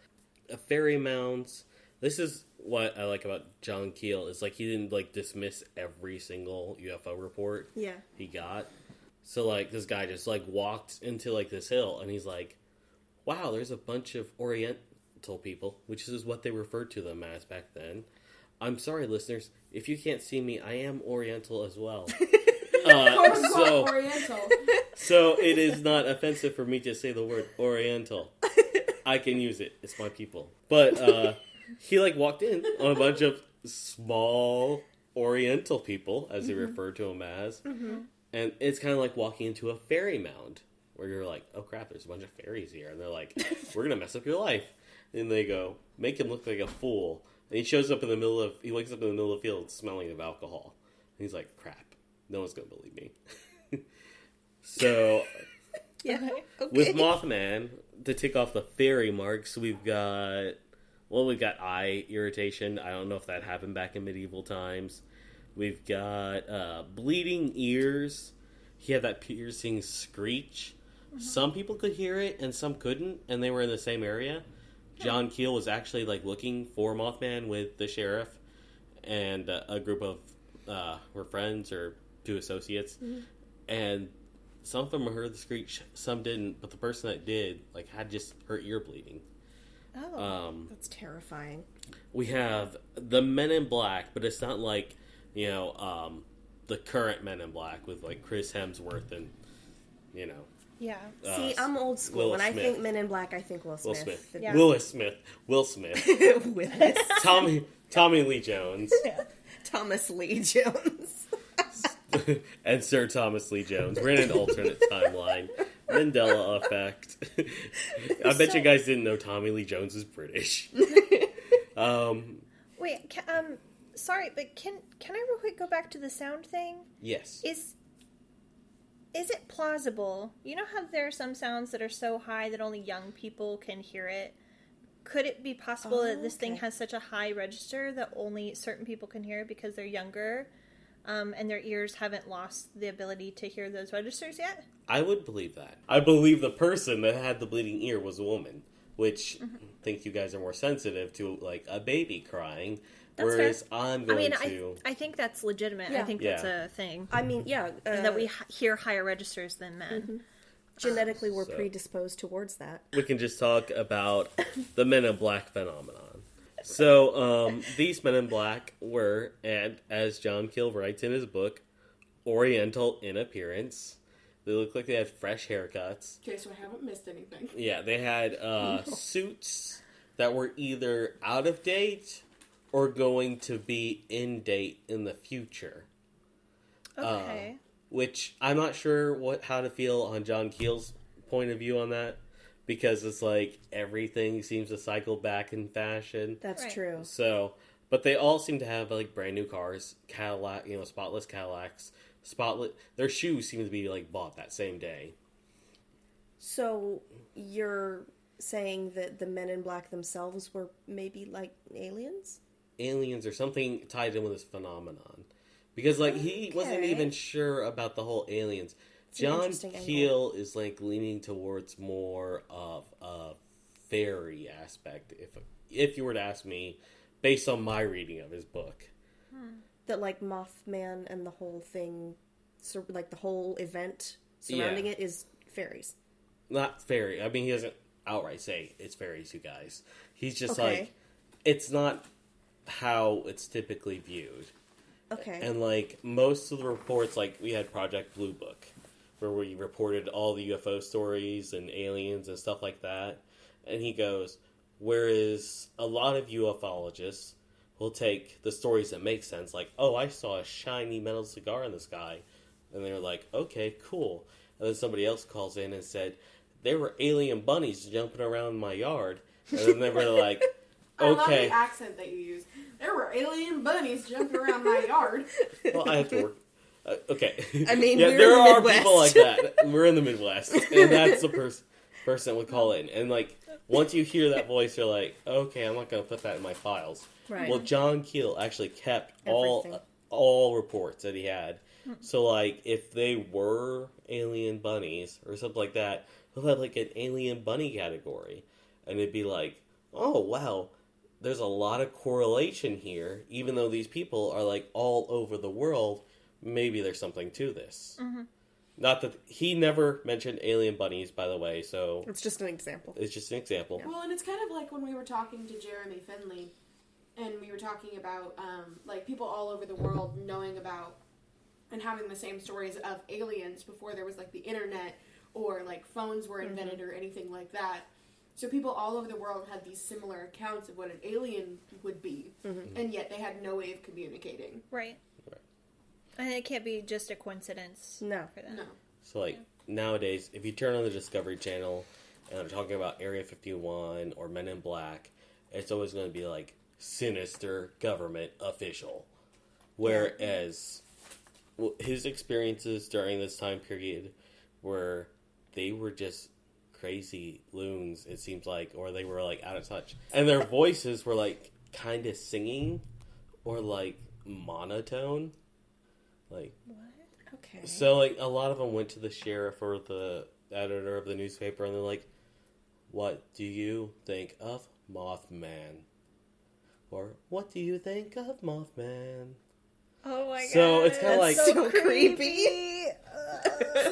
S4: fairy mounds. This is what I like about John Keel, is, like, he didn't, like, dismiss every single UFO report he got. So, like, this guy just, like, walked into, like, this hill, and he's like, wow, there's a bunch of Oriental people, which is what they referred to them as back then. I'm sorry, listeners, if you can't see me, I am Oriental as well.
S3: Oriental.
S4: So it is not offensive for me to say the word Oriental. I can use it. It's my people. But he like walked in on a bunch of small Oriental people, as he referred to them as. Mm-hmm. And it's kind of like walking into a fairy mound, where you're like, oh crap, there's a bunch of fairies here. And they're like, we're going to mess up your life. And they go, make him look like a fool. And he wakes up in the middle of the field smelling of alcohol. And he's like, crap, no one's going to believe me. So, with Mothman, to tick off the fairy marks, we've got eye irritation. I don't know if that happened back in medieval times. We've got bleeding ears. He had that piercing screech. Mm-hmm. Some people could hear it and some couldn't, and they were in the same area. John Keel was actually like looking for Mothman with the sheriff and a group of were friends or two associates, and some of them heard the screech, some didn't. But the person that did like had just her ear bleeding.
S1: Oh, that's terrifying.
S4: We have the Men in Black, but it's not like the current Men in Black with like Chris Hemsworth and
S2: Yeah.
S1: See, I'm old school. When I think Men in Black, I think Will Smith.
S4: Will Smith.
S2: Yeah.
S4: Will Smith.
S1: Willis.
S4: Tommy Lee Jones.
S1: Yeah. Thomas Lee Jones.
S4: And Sir Thomas Lee Jones. We're in an alternate timeline. Mandela effect. I bet you guys didn't know Tommy Lee Jones is British.
S2: Wait, sorry, but can I real quick go back to the sound thing?
S4: Yes.
S2: Is it plausible? You know how there are some sounds that are so high that only young people can hear it? Could it be possible that this thing has such a high register that only certain people can hear it because they're younger, and their ears haven't lost the ability to hear those registers yet?
S4: I would believe that. I believe the person that had the bleeding ear was a woman, which I think you guys are more sensitive to, like, a baby crying.
S2: That's
S4: whereas
S2: fair.
S4: I'm going
S2: I think that's legitimate.
S1: Yeah.
S2: I think that's a thing.
S1: I mean,
S2: that we hear higher registers than men.
S1: Mm-hmm. Genetically, we're predisposed towards that.
S4: We can just talk about the Men in Black phenomenon. So, these Men in Black were, and as John Keel writes in his book, Oriental in appearance. They look like they had fresh haircuts.
S3: Okay, so I haven't missed anything.
S4: Yeah, they had suits that were either out of date or going to be in date in the future.
S2: Okay.
S4: Which I'm not sure how to feel on John Keel's point of view on that, because it's like everything seems to cycle back in fashion.
S1: That's
S2: Right.
S1: true.
S4: So, but they all seem to have like brand new cars, Cadillac, spotless Cadillacs, Their shoes seem to be like bought that same day.
S1: So you're saying that the Men in Black themselves were maybe like aliens?
S4: Aliens or something tied in with this phenomenon, because like he wasn't
S1: Okay.
S4: even sure about the whole aliens.
S1: It's an
S4: John
S1: interesting angle.
S4: Keel is like leaning towards more of a fairy aspect, if you were to ask me, based on my reading of his book.
S1: That like Mothman and the whole thing, like the whole event surrounding it is fairies.
S4: Not fairy. I mean, he doesn't outright say it's fairies, you guys. He's just
S1: Okay.
S4: like, it's not how it's typically viewed.
S1: Okay.
S4: And like most of the reports, like we had Project Blue Book, where we reported all the UFO stories and aliens and stuff like that. And he goes, whereas a lot of ufologists will take the stories that make sense, like, oh, I saw a shiny metal cigar in the sky. And they're like, okay, cool. And then somebody else calls in and said, there were alien bunnies jumping around my yard. And then they were like,
S3: I love
S4: okay.
S3: the accent that you use. There were alien bunnies jumping around my yard.
S4: Well, I have to work. Okay.
S1: I mean,
S4: yeah,
S1: we're
S4: there
S1: in the
S4: are
S1: Midwest.
S4: people like that. We're in the Midwest, and that's the person would call in. And like, once you hear that voice, you're like, okay, I'm not going to put that in my files.
S1: Right.
S4: Well, John Keel actually kept
S1: Everything.
S4: all reports that he had. So like, if they were alien bunnies or something like that, he'll have like an alien bunny category, and it'd be like, oh wow. There's a lot of correlation here, even though these people are like all over the world. Maybe there's something to this.
S2: Mm-hmm.
S4: Not that he never mentioned alien bunnies, by the way. So
S1: It's just an example.
S4: it's just an example.
S3: Well, and it's kind of like when we were talking to Jeremy Finley, and we were talking about like people all over the world knowing about and having the same stories of aliens before there was like the internet or like phones were invented or anything like that. So people all over the world had these similar accounts of what an alien would be, and yet they had no way of communicating.
S2: Right. And it can't be just a coincidence.
S1: No.
S2: For them.
S3: No.
S4: So like nowadays, if you turn on the Discovery Channel and they're talking about Area 51 or Men in Black, it's always going to be like sinister government official. Whereas his experiences during this time period were they were just crazy loons, it seems like, or they were like out of touch. And their voices were like kind of singing or like monotone. Like,
S1: Okay.
S4: so like a lot of them went to the sheriff or the editor of the newspaper and they're like, what do you think of Mothman? Or what do you think of Mothman?
S2: Oh my god.
S4: So it's kind of like,
S1: so creepy.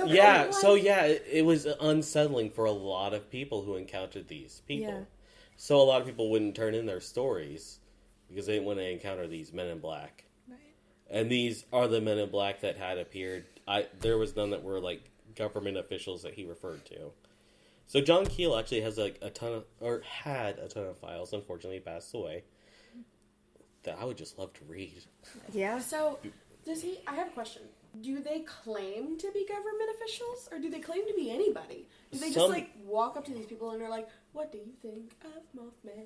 S4: yeah, so yeah, it was unsettling for a lot of people who encountered these people.
S1: Yeah.
S4: So a lot of people wouldn't turn in their stories because they didn't want to encounter these Men in Black.
S2: Right.
S4: And these are the Men in Black that had appeared. There was none that were like government officials that he referred to. So John Keel actually has like had a ton of files. Unfortunately, he passed away. That I would just love to read.
S1: Yeah.
S3: So, I have a question. Do they claim to be government officials, or do they claim to be anybody? Do they just, like, walk up to these people and they're like, what do you think of Mothman?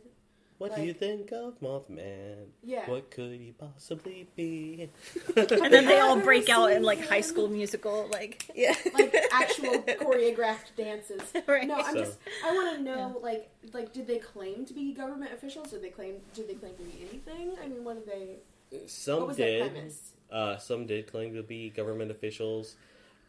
S4: What do you think of Mothman?
S3: Yeah.
S4: What could he possibly be?
S2: And then they all break out in like High School Musical, like
S1: Yeah.
S3: Like, actual choreographed dances.
S2: Right.
S3: No, I
S4: So-
S3: want to know, like, did they claim to be government officials? Did they claim to be anything? I mean, what did they...
S4: Some
S3: what was
S4: did.
S3: their premise?
S4: Some did claim to be government officials.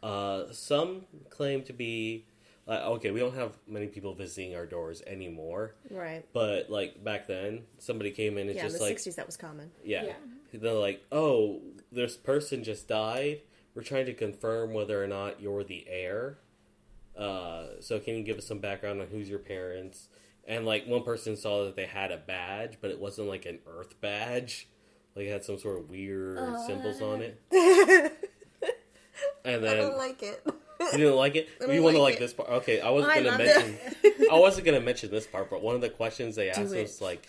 S4: Some claim to be... okay, we don't have many people visiting our doors anymore.
S1: Right.
S4: But, like, back then, somebody came in and
S1: Yeah, in
S4: just,
S1: the
S4: like...
S1: 60s that was common.
S4: Yeah.
S3: Yeah.
S4: They're like, oh, this person just died. We're trying to confirm whether or not you're the heir. So can you give us some background on who's your parents? And, like, one person saw that they had a badge, but it wasn't, like, an Earth badge. Like, it had some sort of weird symbols on it. And then...
S1: I don't like it.
S4: You didn't like it?
S1: I don't
S4: You want to
S1: like
S4: like
S1: it.
S4: this part? Okay, I wasn't
S2: I
S4: gonna
S2: love
S4: mention. I wasn't gonna mention this part, but one of the questions they asked
S1: it.
S4: was like,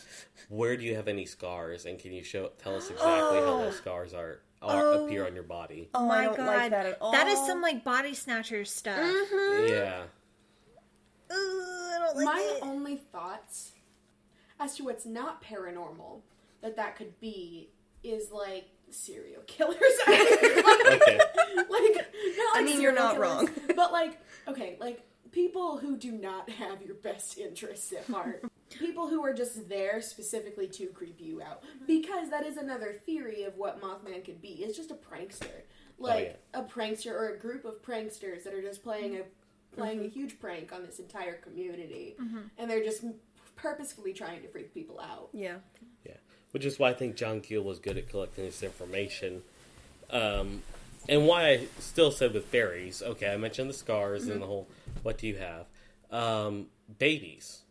S4: "Where do you have any scars? And can you tell us exactly how those scars appear on your body?"
S2: oh
S1: I
S2: my
S1: don't
S2: god,
S1: like that at all.
S2: that is some like body snatchers stuff.
S4: Yeah.
S1: I don't like
S3: My
S1: it.
S3: only thoughts as to what's not paranormal that could be is like serial killers.
S4: Okay.
S3: Not like
S1: you're
S3: serial
S1: not
S3: killers,
S1: wrong.
S3: But like, okay, like people who do not have your best interests at heart. People who are just there specifically to creep you out. Because that is another theory of what Mothman could be. It's just a prankster. Like, a prankster or a group of pranksters that are just playing a huge prank on this entire community. And they're just purposefully trying to freak people out.
S1: Yeah.
S4: Yeah. Which is why I think John Keel was good at collecting this information. And why I still said with fairies, okay, I mentioned the scars and the whole, what do you have? Babies.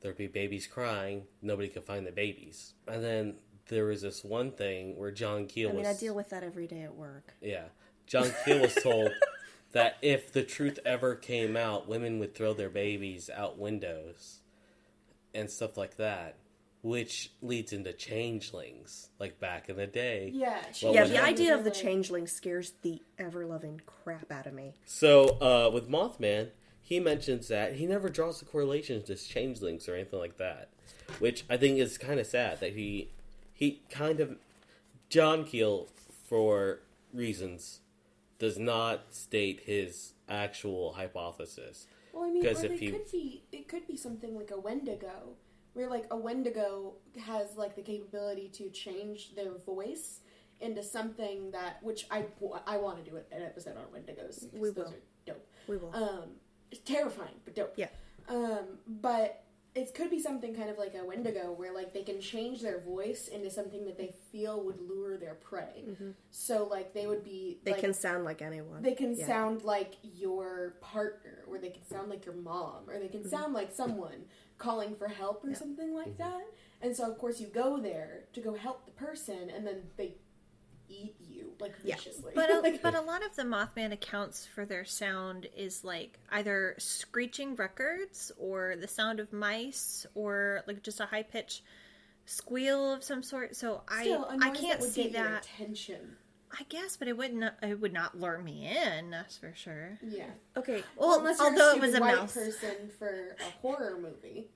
S4: There'd be babies crying. Nobody could find the babies. And then there was this one thing where John Keel was...
S1: I deal with that every day at work.
S4: Yeah. John Keel was told that if the truth ever came out, women would throw their babies out windows and stuff like that. Which leads into changelings, like back in the day.
S3: Yeah.
S1: The idea of the changeling scares the ever-loving crap out of me.
S4: So, with Mothman, he mentions that he never draws the correlations to changelings or anything like that. Which I think is kind of sad that he kind of... John Keel, for reasons, does not state his actual hypothesis.
S3: Well, I mean,
S4: Because
S3: it could be something like a Wendigo. Where, like, a Wendigo has, like, the capability to change their voice into something that... Which I want to do an episode on Wendigos.
S1: We
S3: Those
S1: will.
S3: are dope.
S1: We will.
S3: It's terrifying, but dope.
S1: Yeah.
S3: But it could be something kind of like a Wendigo, where, like, they can change their voice into something that they feel would lure their prey. So, like, they would be...
S1: They can sound like anyone.
S3: They can sound like your partner, or they can sound like your mom, or they can sound like someone calling for help or something like that. And so, of course, you go there to go help the person, and then they eat you, like, viciously.
S2: But a lot of the Mothman accounts for their sound is, like, either screeching records, or the sound of mice, or, like, just a high-pitched squeal of some sort. So
S3: Still, a noise
S2: I can't
S3: that would
S2: see
S3: get your
S2: that.
S3: attention.
S2: I guess, but it would not lure me in, that's for sure.
S3: Yeah.
S1: Okay.
S2: Well,
S3: Unless you're
S2: although
S3: a
S2: it was a
S3: stupid white
S2: mouse.
S3: person for a horror movie.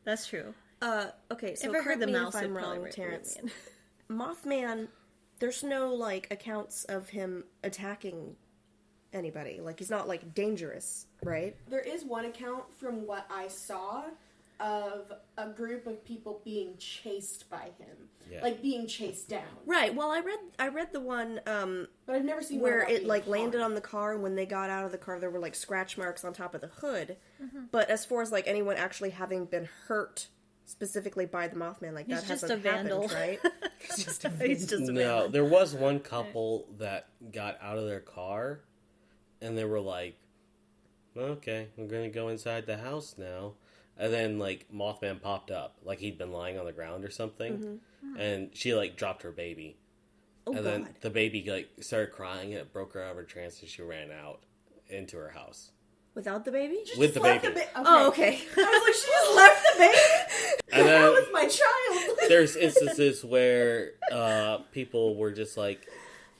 S2: That's true.
S1: Okay, so
S2: If I heard
S1: correct
S2: the
S1: me
S2: mouse,
S1: if I'm
S2: it'd probably
S1: wrong,
S2: lure
S1: Terrance.
S2: me in.
S1: Mothman, there's no, like, accounts of him attacking anybody. Like, he's not, like, dangerous, right?
S3: There is one account from what I saw of a group of people being chased by him.
S4: Yeah.
S3: Like, being chased down.
S1: Right. Well, I read the one
S3: But I've never seen
S1: where
S3: one about
S1: it,
S3: being
S1: like, landed
S3: harmed.
S1: on the car, and when they got out of the car, there were, like, scratch marks on top of the hood. But as far as, like, anyone actually having been hurt specifically by the Mothman, like,
S2: He's
S1: that
S2: just
S1: hasn't
S2: a vandal.
S1: happened, right? He's just a
S2: He's just a
S4: No,
S2: vandal.
S4: there was one couple that got out of their car, and they were like, okay, we're going to go inside the house now. And then, like, Mothman popped up, like he'd been lying on the ground or something, and she, like, dropped her baby.
S1: Oh,
S4: And
S1: God.
S4: then the baby, like, started crying, and it broke her out of her trance, and she ran out into her house.
S1: Without the baby?
S4: With the
S3: Left
S4: baby.
S1: Oh, okay.
S3: I was like, she just left the baby.
S4: And
S3: The hell
S4: then
S3: with my child.
S4: there's instances where people were just like,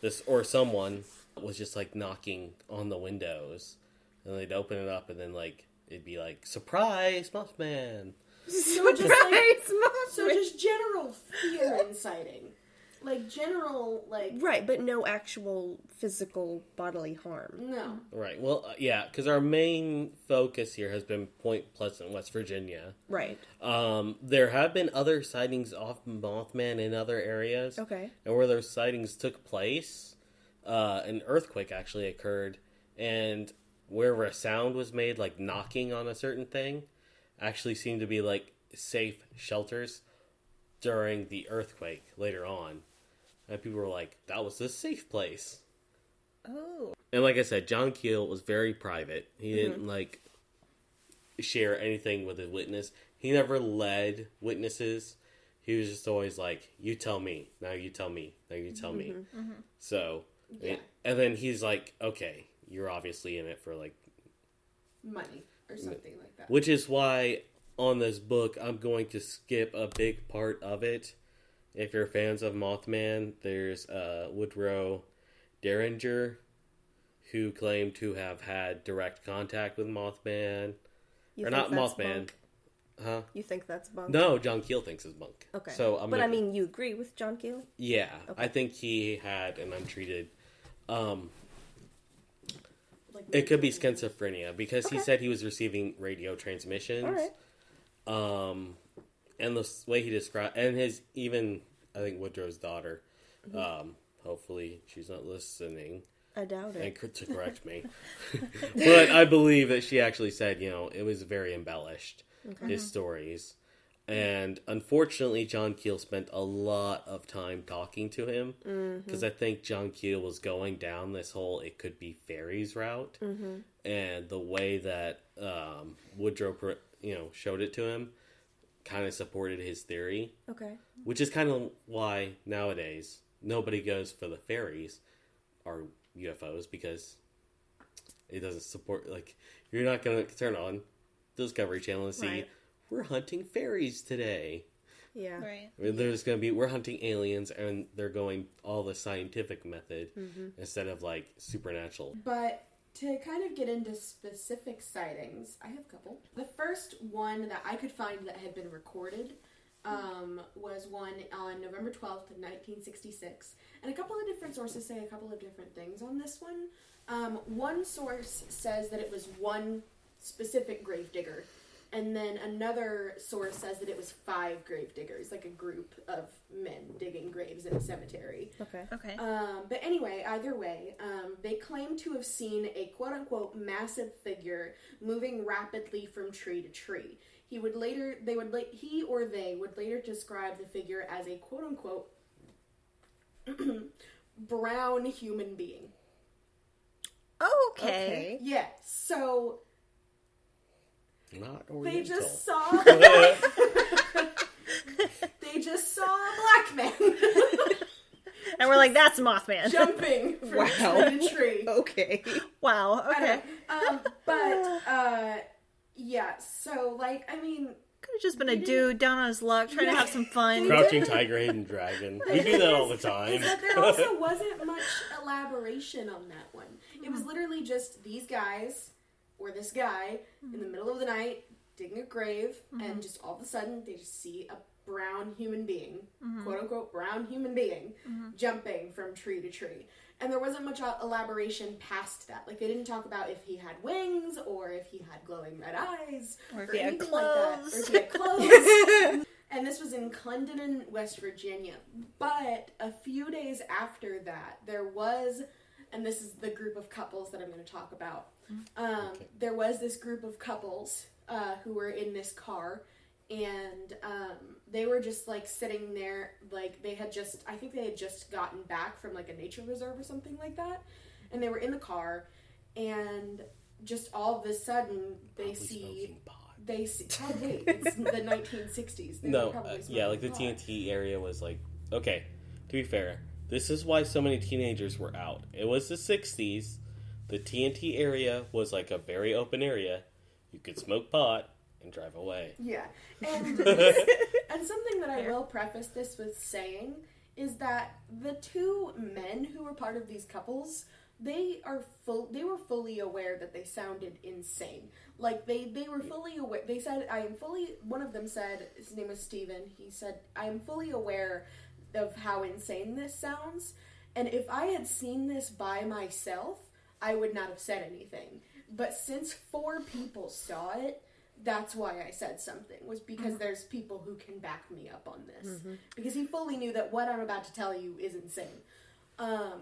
S4: this, or someone was just, like, knocking on the windows, and they'd open it up, and then, like, it'd be like, surprise, Mothman.
S3: So just general fear inciting. Like, general, like...
S1: Right, but no actual physical bodily harm.
S3: No.
S4: Right, well, yeah, because our main focus here has been Point Pleasant, West Virginia.
S1: Right.
S4: There have been other sightings of Mothman in other areas.
S1: Okay.
S4: And where those sightings took place, an earthquake actually occurred, and wherever a sound was made, like knocking on a certain thing, actually seemed to be like safe shelters during the earthquake later on. And people were like, that was the safe place.
S2: Oh.
S4: And like I said, John Keel was very private. He didn't like share anything with his witness. He never led witnesses. He was just always like, you tell me, now you tell me, now you tell me. So,
S3: Yeah.
S4: and then he's like, okay, you're obviously in it for like...
S3: Money or something like that.
S4: Which is why on this book, I'm going to skip a big part of it. If you're fans of Mothman, there's Woodrow Derringer, who claim to have had direct contact with Mothman.
S1: You
S4: or
S1: think
S4: not
S1: that's
S4: Mothman.
S1: bunk?
S4: Huh?
S1: You think that's bunk?
S4: No, John Keel thinks it's bunk.
S1: Okay.
S4: So
S1: I mean, you agree with John Keel?
S4: Yeah.
S1: Okay.
S4: I think he had an untreated... it could be schizophrenia, because he said he was receiving radio transmissions.
S1: All right.
S4: And the way he described... And his... Even, I think, Woodrow's daughter... hopefully she's not listening.
S1: I doubt it.
S4: And to correct me. But I believe that she actually said, it was very embellished, his stories. And unfortunately, John Keel spent a lot of time talking to him. Because I think John Keel was going down this whole it could be fairies route. And the way that Woodrow, showed it to him kind of supported his theory.
S1: Okay.
S4: Which is kind of why nowadays nobody goes for the fairies or UFOs, because it doesn't support, you're not going to turn on Discovery Channel and see, we're hunting fairies today.
S1: Yeah.
S2: Right.
S4: I mean, there's going to be, we're hunting aliens, and they're going all the scientific method instead of, supernatural.
S3: But to kind of get into specific sightings, I have a couple. The first one that I could find that had been recorded was one on November 12th of 1966. And a couple of different sources say a couple of different things on this one. One source says that it was one specific gravedigger. And then another source says that it was 5 gravediggers, like a group of men digging graves in a cemetery.
S2: Okay.
S3: But anyway, either way, they claim to have seen a quote-unquote massive figure moving rapidly from tree to tree. He or they would later describe the figure as a quote-unquote brown human being.
S2: Okay.
S3: Yeah, so
S4: Not
S3: they
S4: Oriental.
S3: just saw they just saw a black man
S2: And we're like, that's Mothman.
S3: jumping from tree to tree.
S1: Okay.
S2: Wow. Okay.
S3: Yeah, so, I mean...
S2: Could have just been a dude down on his luck trying to have some fun.
S4: Crouching Tiger, Hidden Dragon. We do that all the time.
S3: Is that there also wasn't much elaboration on that one. It was literally just these guys, or this guy, in the middle of the night, digging a grave, and just all of a sudden, they just see a brown human being, quote-unquote brown human being, jumping from tree to tree. And there wasn't much elaboration past that. They didn't talk about if he had wings, or if he had glowing red eyes,
S2: Or if he had
S3: anything
S2: clothes.
S3: like that. Or if he had clothes. And this was in Clendenin, West Virginia. But a few days after that, there was, and this is the group of couples that I'm going to talk about, there was this group of couples who were in this car, and they were just sitting there, I think they had just gotten back from a nature reserve or something like that, and they were in the car, and just all of a sudden they see probably it's the 1960s. They were probably smoking
S4: the
S3: pot.
S4: TNT area was okay, to be fair, this is why so many teenagers were out. It was the 60s. The TNT area was a very open area. You could smoke pot and drive away.
S3: Yeah. And something that I will preface this with saying is that the two men who were part of these couples, they were fully aware that they sounded insane. They were fully aware. They said, one of them said, his name was Steven, he said, I am fully aware of how insane this sounds, and if I had seen this by myself, I would not have said anything. But since 4 people saw it, that's why I said something, was because there's people who can back me up on this. Because he fully knew that what I'm about to tell you is insane.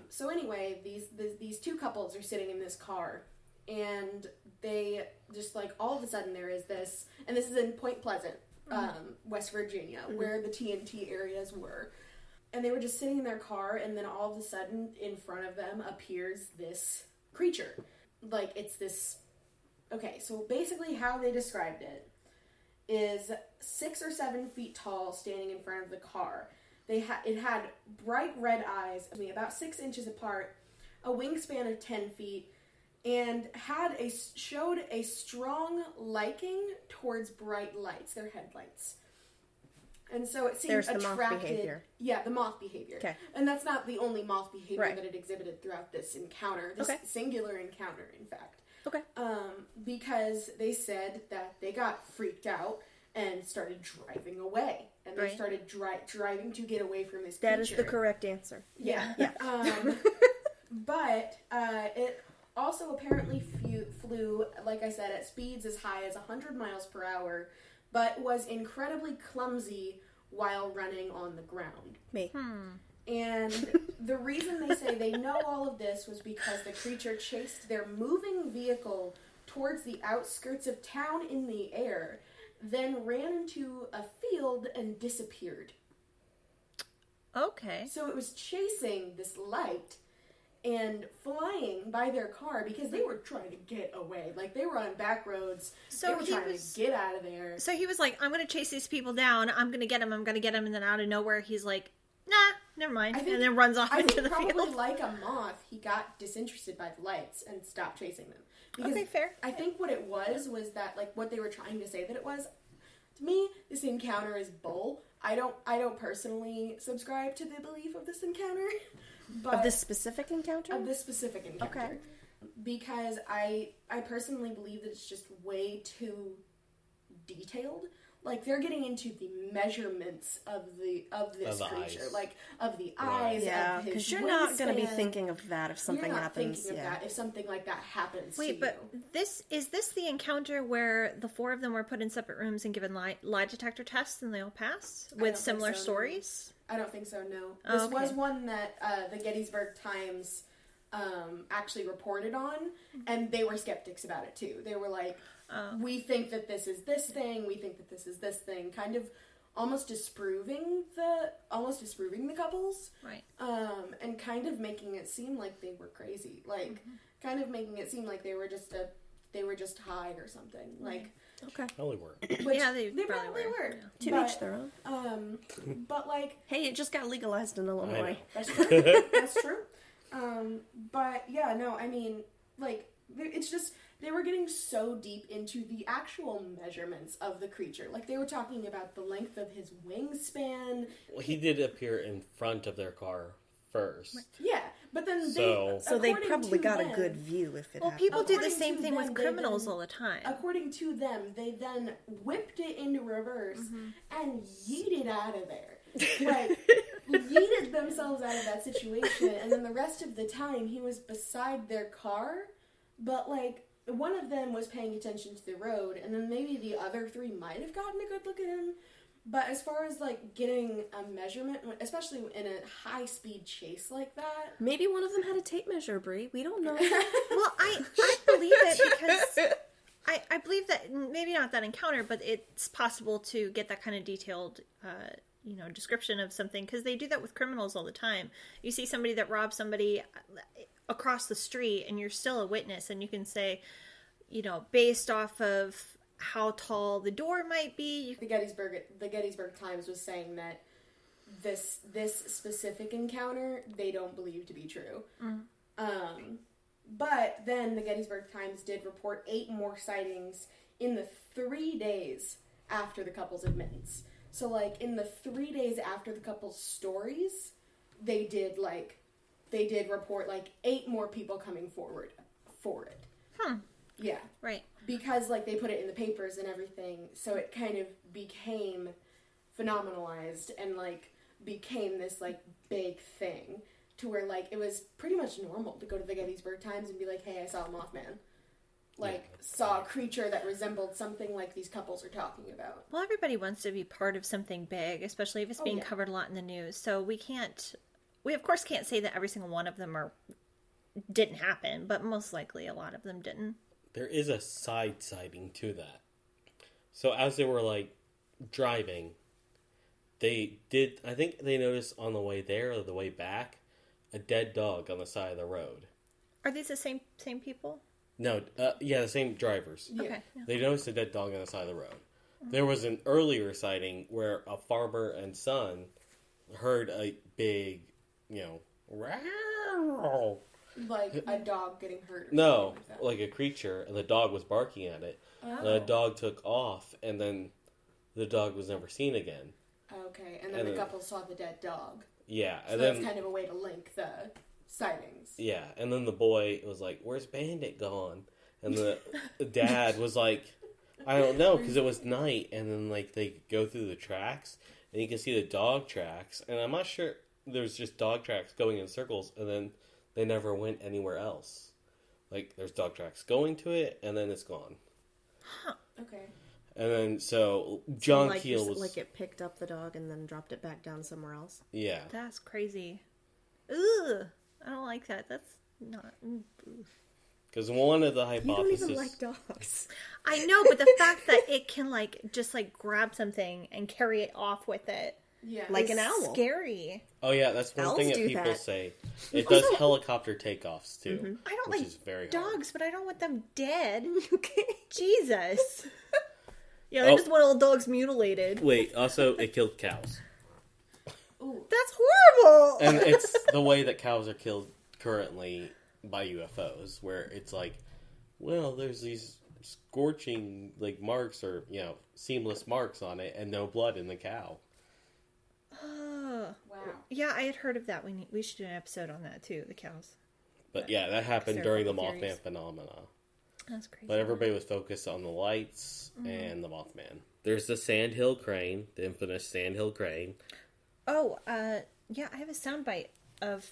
S3: So anyway, these 2 couples are sitting in this car, and they just all of a sudden there is this, and this is in Point Pleasant, West Virginia, where the TNT areas were. And they were just sitting in their car, and then all of a sudden in front of them appears this creature. It's this... Okay, so basically how they described it is 6 or 7 feet tall, standing in front of the car. It had bright red eyes, about 6 inches apart, a wingspan of 10 feet, and showed a strong liking towards bright lights, their headlights. And so it seemed
S1: There's the
S3: attracted.
S1: moth behavior.
S3: Yeah, the moth behavior.
S1: Okay.
S3: And that's not the only moth behavior
S1: Right.
S3: that it exhibited throughout this encounter. This
S1: Okay.
S3: singular encounter, in fact.
S1: Okay.
S3: Because they said that they got freaked out and started driving away. And they
S2: Right.
S3: started driving to get away from this
S1: That
S3: creature.
S1: is the correct answer.
S3: Yeah.
S1: Yeah.
S3: But it also apparently flew, like I said, at speeds as high as 100 miles per hour, but was incredibly clumsy while running on the ground.
S1: Me.
S3: And the reason they say they know all of this was because the creature chased their moving vehicle towards the outskirts of town in the air, then ran into a field and disappeared.
S2: Okay.
S3: So it was chasing this light and flying by their car because they were trying to get away. Like, they were on back roads.
S2: So
S3: they were
S2: he
S3: trying
S2: was-
S3: to get out of there.
S2: So he was like, I'm going to chase these people down. I'm going to get him. I'm going to get him. And then out of nowhere, he's like, nah, never mind.
S3: I think-
S2: And then runs off
S3: I
S2: into
S3: think
S2: the
S3: probably
S2: field.
S3: like a moth, he got disinterested by the lights and stopped chasing them. Because
S2: Okay, fair.
S3: I think what it was that, like, what they were trying to say that it was, to me, this encounter is bull. I don't personally subscribe to the belief of this encounter. But
S1: Of this specific encounter?
S3: of this specific encounter.
S1: Okay.
S3: Because I personally believe that it's just way too detailed. Like, they're getting into the measurements of this
S4: Of the
S3: creature,
S4: eyes.
S3: like of the
S4: Right.
S3: eyes.
S1: Yeah,
S3: of his
S1: because you're not going to be
S3: wingspan.
S1: thinking of that if something
S3: You're not
S1: happens.
S3: thinking of that if something like that happens to
S2: Wait, but
S3: you.
S2: is this the encounter where the four of them were put in separate rooms and given lie detector tests and they all passed
S3: don't
S2: with
S3: think
S2: similar
S3: so, no.
S2: stories?
S3: I don't think so. No,
S2: Oh,
S3: this
S2: okay.
S3: was one that the Gettysburg Times actually reported on, and they were skeptics about it too. They were like, "We think that this is this thing. We think that this is this thing." Kind of almost disproving the couples,
S2: Right.
S3: and kind of making it seem like they were crazy, like kind of making it seem like they were just high or something, like.
S1: Okay.
S4: Probably were.
S3: Which
S2: Yeah, they
S3: probably
S2: probably
S3: were.
S2: were,
S1: To
S3: But,
S1: each their own.
S3: But like,
S1: Hey, it just got legalized in Illinois.
S3: that's true. That's true. But yeah, no, I mean, like, it's just they were getting so deep into the actual measurements of the creature. Like, they were talking about the length of his wingspan.
S4: Well, he did appear in front of their car first.
S3: Yeah, but then
S4: So
S1: they
S3: according
S1: probably
S3: to
S1: got
S3: them-
S1: a good view if it
S2: Well,
S1: happened.
S2: people do the
S3: According
S2: same
S3: to
S2: thing
S3: them,
S2: with
S3: they
S2: criminals
S3: then-
S2: all the time.
S3: According to them, they then whipped it into reverse and yeeted out of there. Like, yeeted themselves out of that situation, and then the rest of the time he was beside their car, but like, one of them was paying attention to the road, and then maybe the other three might have gotten a good look at him. But as far as like getting a measurement, especially in a high-speed chase like that,
S1: Maybe one of them had a tape measure, Brie. We don't know.
S2: Well, I believe it because I believe that maybe not that encounter, but it's possible to get that kind of detailed, description of something because they do that with criminals all the time. You see somebody that robs somebody across the street, and you're still a witness, and you can say, based off of how tall the door might be.
S3: the Gettysburg Times was saying that this specific encounter they don't believe to be true. But then the Gettysburg Times did report 8 more sightings in the 3 days after the couple's admittance. So like in the 3 days after the couple's stories, they did report like 8 more people coming forward for it. Yeah.
S2: Right.
S3: Because like they put it in the papers and everything, so it kind of became phenomenalized and like became this like big thing to where like it was pretty much normal to go to the Gettysburg Times and be like, hey, I saw a Mothman. Like, saw a creature that resembled something like these couples are talking about.
S2: Well, everybody wants to be part of something big, especially if it's being covered a lot in the news. So we of course can't say that every single one of them didn't happen, but most likely a lot of them didn't.
S4: There is a side sighting to that. So as they were like driving, I think they noticed on the way there or the way back, a dead dog on the side of the road.
S2: Are these the same people?
S4: No, the same drivers.
S3: Yeah.
S2: Okay. Yeah.
S4: They noticed a dead dog on the side of the road. There was an earlier sighting where a farmer and son heard a big, "Row."
S3: Like a dog getting hurt. Or
S4: No,
S3: something like that.
S4: like a creature, and the dog was barking at it. The dog took off, and then the dog was never seen again.
S3: Okay, and then the couple saw the dead dog.
S4: Yeah,
S3: So
S4: and
S3: that's
S4: then
S3: kind of a way to link the sightings.
S4: yeah, and then the boy was like, "Where's Bandit gone?" And the dad was like, "I don't know," because it was night, and then like they go through the tracks, and you can see the dog tracks, and I'm not sure there's just dog tracks going in circles, and then they never went anywhere else. Like there's dog tracks going to it, and then it's gone.
S2: Huh.
S3: Okay.
S4: And then so John
S1: like,
S4: Keel was
S1: like it picked up the dog and then dropped it back down somewhere else.
S4: yeah.
S2: That's crazy. Ugh. I don't like that. That's not...
S4: Because one of the
S1: You
S4: hypotheses...
S1: don't even like dogs.
S2: I know, but the fact that it can, like, just, like, grab something and carry it off with it.
S3: Yeah.
S1: Like
S2: is
S1: an owl.
S2: Scary.
S4: Oh yeah, that's one
S1: Owls
S4: thing that
S1: do
S4: people
S1: that.
S4: say. It does helicopter takeoffs too,
S1: Mm-hmm.
S2: I don't
S4: which
S2: like
S4: is very hard.
S2: dogs, but I don't want them dead.
S1: Okay.
S2: Jesus. Yeah, I just want all dogs mutilated.
S4: Wait, also it killed cows,
S3: Ooh.
S2: That's horrible.
S4: and it's the way that cows are killed currently by UFOs, where it's like, well, there's these scorching like marks or seamless marks on it, and no blood in the cow.
S2: Ugh.
S3: Wow.
S2: Yeah, I had heard of that. We should do an episode on that too, the cows.
S4: But yeah, that happened
S2: there are
S4: during the
S2: a couple
S4: Mothman
S2: theories.
S4: phenomena.
S2: That's crazy.
S4: But everybody was focused on the lights and the Mothman. There's the Sandhill Crane, the infamous Sandhill Crane.
S2: Oh, yeah, I have a soundbite of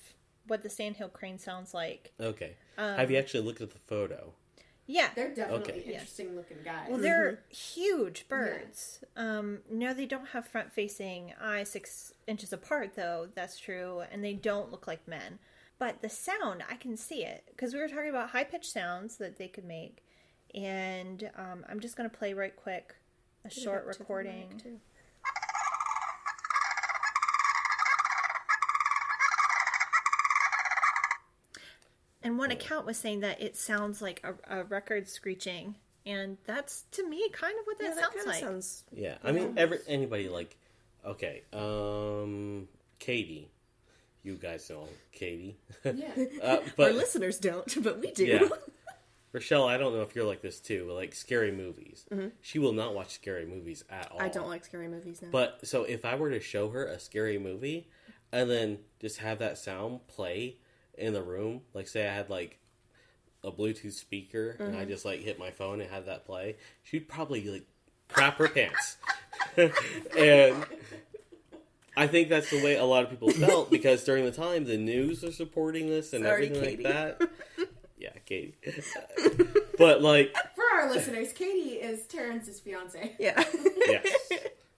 S2: what the sandhill crane sounds like.
S4: Okay. Have you actually looked at the photo?
S2: Yeah.
S3: They're definitely
S4: Okay.
S3: interesting looking guys.
S2: Well, they're huge birds. No, they don't have front-facing eyes 6 inches apart, though. That's true. And they don't look like men. But the sound, I can see it. Because we were talking about high-pitched sounds that they could make. And I'm just going to play right quick a short recording. And one account was saying that it sounds like a record screeching. And that's, to me, kind of what that sounds like.
S1: Sounds...
S4: Yeah. I mean, anybody like... Okay. Katie. You guys know Katie.
S3: Yeah.
S4: But
S1: Our listeners don't, but we do.
S4: yeah. Rachelle, I don't know if you're like this too, but like scary movies. She will not watch scary movies at all.
S1: I don't like scary movies now.
S4: But so if I were to show her a scary movie and then just have that sound play in the room, like say I had like a Bluetooth speaker and I just like hit my phone and had that play, she'd probably like crap her pants. And I think that's the way a lot of people felt because during the time the news was supporting this and
S1: Sorry,
S4: everything
S1: Katie.
S4: like that. Yeah, Katie. But like,
S3: For our listeners, Katie is Terrance's fiance.
S1: Yeah.
S4: yes.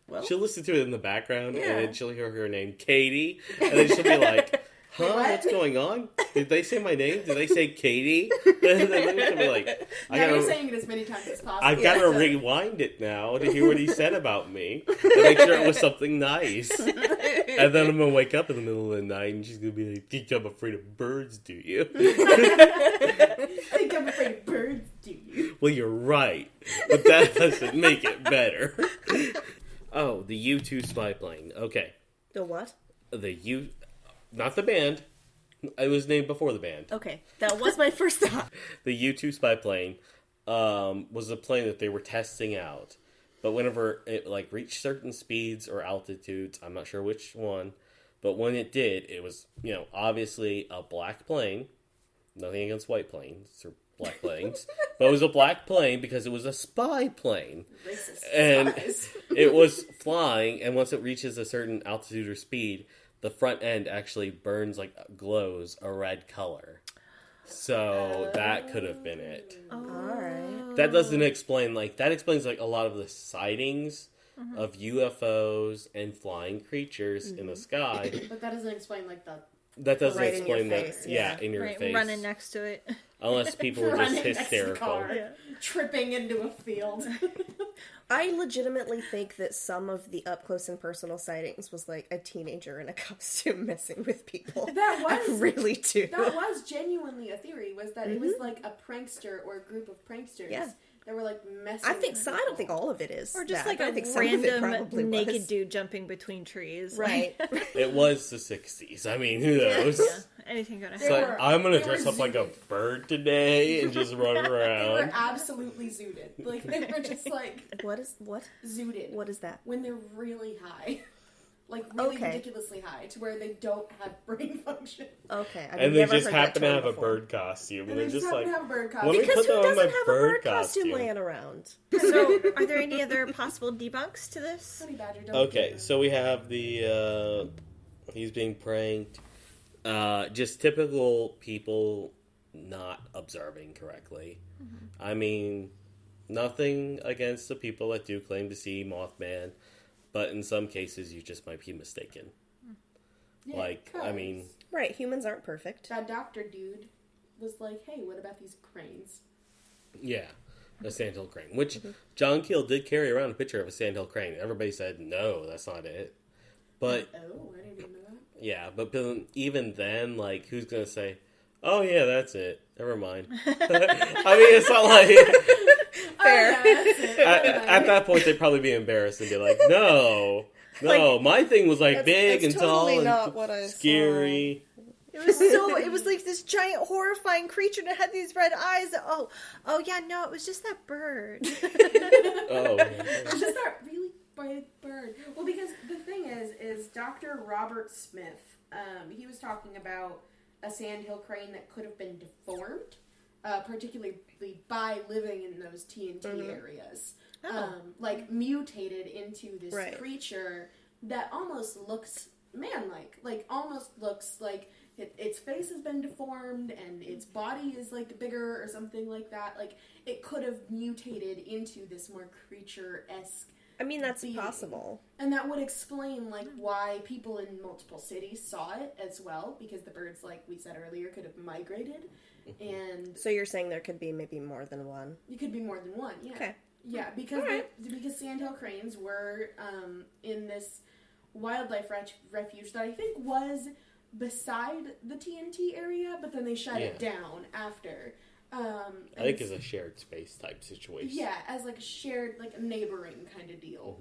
S1: Well,
S4: She'll listen to it in the background,
S1: Yeah.
S4: and then she'll hear her name, Katie, and then she'll be like, huh,
S3: What?
S4: what's going on? Did they say my name? Did they say Katie? And then she'll be like,
S3: Yeah, you're saying it as many times as possible.
S4: I've got to rewind it now to hear what he said about me and make sure it was something nice. And then I'm going to wake up in the middle of the night, and she's going to be like, think I'm afraid of birds, do you?
S3: I think I'm afraid of birds, do you?
S4: Well, you're right, but that doesn't make it better. Oh, the U-2 spy plane. Okay.
S1: the what?
S4: Not the band. It was named before the band.
S1: Okay, that was my first thought.
S4: The U-2 spy plane was a plane that they were testing out. But whenever it like reached certain speeds or altitudes, I'm not sure which one, but when it did, it was, obviously a black plane. Nothing against white planes or black planes. But it was a black plane because it was a spy plane.
S3: Racist
S4: And
S3: spies.
S4: it was flying, and once it reaches a certain altitude or speed, the front end actually burns, glows a red color. So that could have been it.
S1: Alright.
S4: That doesn't explain, that explains, a lot of the sightings of UFOs and flying creatures in the sky.
S3: But that doesn't explain,
S4: That doesn't
S1: Right in your
S4: explain that.
S1: face,
S4: Yeah,
S1: yeah.
S4: in your
S2: Right,
S4: face.
S2: running next to it.
S4: Unless people were just
S3: running next to the
S4: hysterical.
S3: car,
S2: Yeah.
S3: tripping into a field.
S1: I legitimately think that some of the up close and personal sightings was like a teenager in a costume messing with people.
S3: That
S1: I
S3: was
S1: really do.
S3: that was genuinely a theory. Was that it was like a prankster or a group of pranksters
S1: Yeah.
S3: that were messing.
S1: I think
S3: with
S1: so. I don't think all of it is.
S2: Or just
S1: that, but I think
S2: a
S1: some of it
S2: random
S1: probably
S2: naked
S1: was.
S2: dude jumping between trees.
S1: Right.
S4: It was the 60s. I mean, who knows?
S2: Yeah, anything gonna
S3: They
S4: It's
S2: happen.
S3: were-
S4: I'm gonna
S3: they
S4: dress
S3: were
S4: up like a
S3: zooted.
S4: bird today and just run
S3: They were
S4: around.
S3: absolutely zooted. They were just
S1: What is what?
S3: zooted.
S1: What is that?
S3: When they're really high. like really
S1: Okay.
S3: ridiculously high, to where they don't have brain function.
S1: Okay, I've
S4: And they
S1: never
S4: just
S1: heard
S4: happen
S1: that
S4: to
S1: term
S4: have a
S1: before.
S4: bird costume.
S3: And they just happen to have a bird
S4: Let
S3: costume.
S4: me
S1: Because
S4: put
S1: who
S4: them on
S1: doesn't
S4: my
S1: have a
S4: bird
S1: bird costume
S4: costume.
S1: laying around?
S2: So, are there any other possible debunks to this?
S3: Honey Badger, don't
S4: Okay,
S3: do that.
S4: so we have the he's being pranked. Just typical people not observing correctly. I mean, nothing against the people that do claim to see Mothman, but in some cases you just might be mistaken.
S3: Yeah,
S4: Like, I mean,
S1: Right, humans aren't perfect.
S3: that doctor dude was like, hey, what about these cranes?
S4: yeah, a sandhill crane. Which John Keel did carry around a picture of a sandhill crane. Everybody said, no, that's not it. But,
S3: Oh, I didn't even know that.
S4: yeah, but even then, like, who's going to say, oh, yeah, that's it. Never mind. I mean, it's not like...
S1: Fair.
S3: Oh, yeah, that's it.
S4: At that point, they'd probably be embarrassed and be like, no,
S1: Like,
S4: my thing was like
S1: that's-
S4: big
S1: that's
S4: and tall
S1: totally
S4: and
S1: not what I saw.
S4: scary.
S2: It was like this giant horrifying creature that had these red eyes. Oh yeah, no, it was just that bird.
S4: Oh,
S3: It's just that really big bird. Well, because the thing is Dr. Robert Smith, he was talking about a sandhill crane that could have been deformed, particularly by living in those TNT areas.
S2: Oh.
S3: Like mutated into this
S1: Right.
S3: creature that almost looks man-like. Like, almost looks like its face has been deformed and its body is, like, bigger or something like that. Like, it could have mutated into this more creature-esque.
S1: I mean, that's
S3: being.
S1: possible.
S3: And that would explain, like, why people in multiple cities saw it as well, because the birds, like we said earlier, could have migrated. And
S1: So you're saying there could be maybe more than one?
S3: it could be more than one, yeah.
S1: Okay.
S3: Yeah, because
S1: Alright.
S3: because sandhill cranes were in this wildlife refuge that I think was beside the TNT area, but then they shut it down after.
S4: I think it's a shared space type situation.
S3: Yeah, as like a shared, like a neighboring kind of deal.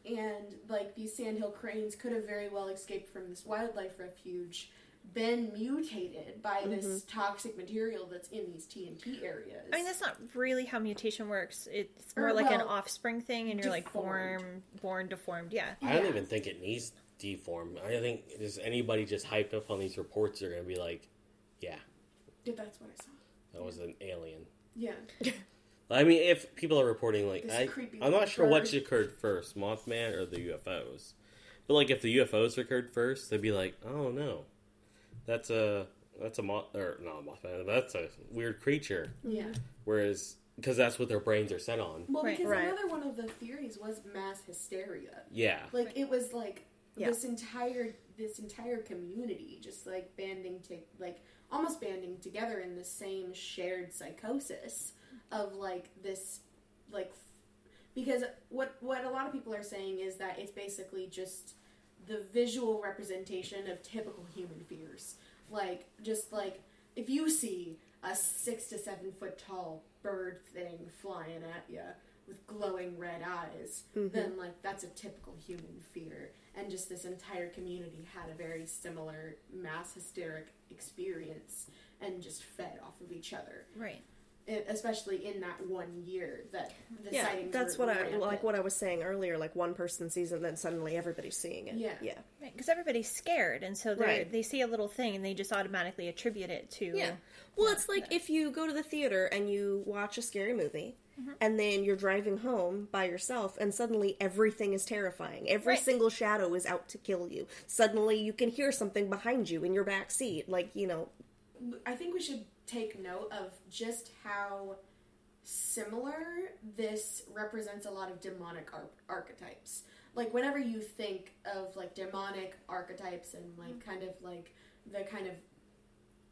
S3: And like these sandhill cranes could have very well escaped from this wildlife refuge, been mutated by this toxic material that's in these TNT areas.
S2: I mean, that's not really how mutation works. It's more
S3: Or,
S2: like an
S3: well,
S2: offspring thing, and you're like
S3: deformed.
S2: born deformed. Yeah.
S4: I don't
S3: Yeah.
S4: even think it needs deform. I think is anybody just hyped up on these reports are going to be like, yeah,
S3: Yeah, that's what I saw.
S4: that was an alien.
S3: Yeah.
S4: I mean, if people are reporting, like,
S3: This creepy
S4: I'm not sure
S3: bird.
S4: which occurred first, Mothman or the UFOs. But, like, if the UFOs occurred first, they'd be like, oh, no. That's a moth, or not a Mothman, that's a weird creature.
S3: Yeah.
S4: Whereas, because that's what their brains are set on.
S3: Well,
S2: Right.
S3: because
S1: Right.
S3: another one of the theories was mass hysteria.
S4: Yeah.
S3: Like, it was like
S1: Yeah.
S3: this entire community just like almost banding together in the same shared psychosis of like this, like, because what a lot of people are saying is that it's basically just the visual representation of typical human fears. Like, just like if you see a 6 to 7 foot tall bird thing flying at you with glowing red eyes, then like that's a typical human fear. And just this entire community had a very similar mass hysteric experience and just fed off of each other.
S2: Right.
S3: Especially in that 1 year that the
S1: Yeah,
S3: sightings
S1: that's
S3: were
S1: what I
S3: rampant.
S1: like. What I was saying earlier, like one person sees it, and then suddenly everybody's seeing it.
S3: Yeah.
S1: yeah,
S2: Right. Because everybody's scared, and so
S1: Right.
S2: they see a little thing and they just automatically attribute it to.
S1: yeah. Well, it's like if you go to the theater and you watch a scary movie, and then you're driving home by yourself, and suddenly everything is terrifying. Every
S2: Right.
S1: single shadow is out to kill you. Suddenly, you can hear something behind you in your back seat, like
S3: I think we should take note of just how similar this represents a lot of demonic archetypes. Like, whenever you think of, like, demonic archetypes and, like, kind of, like, the kind of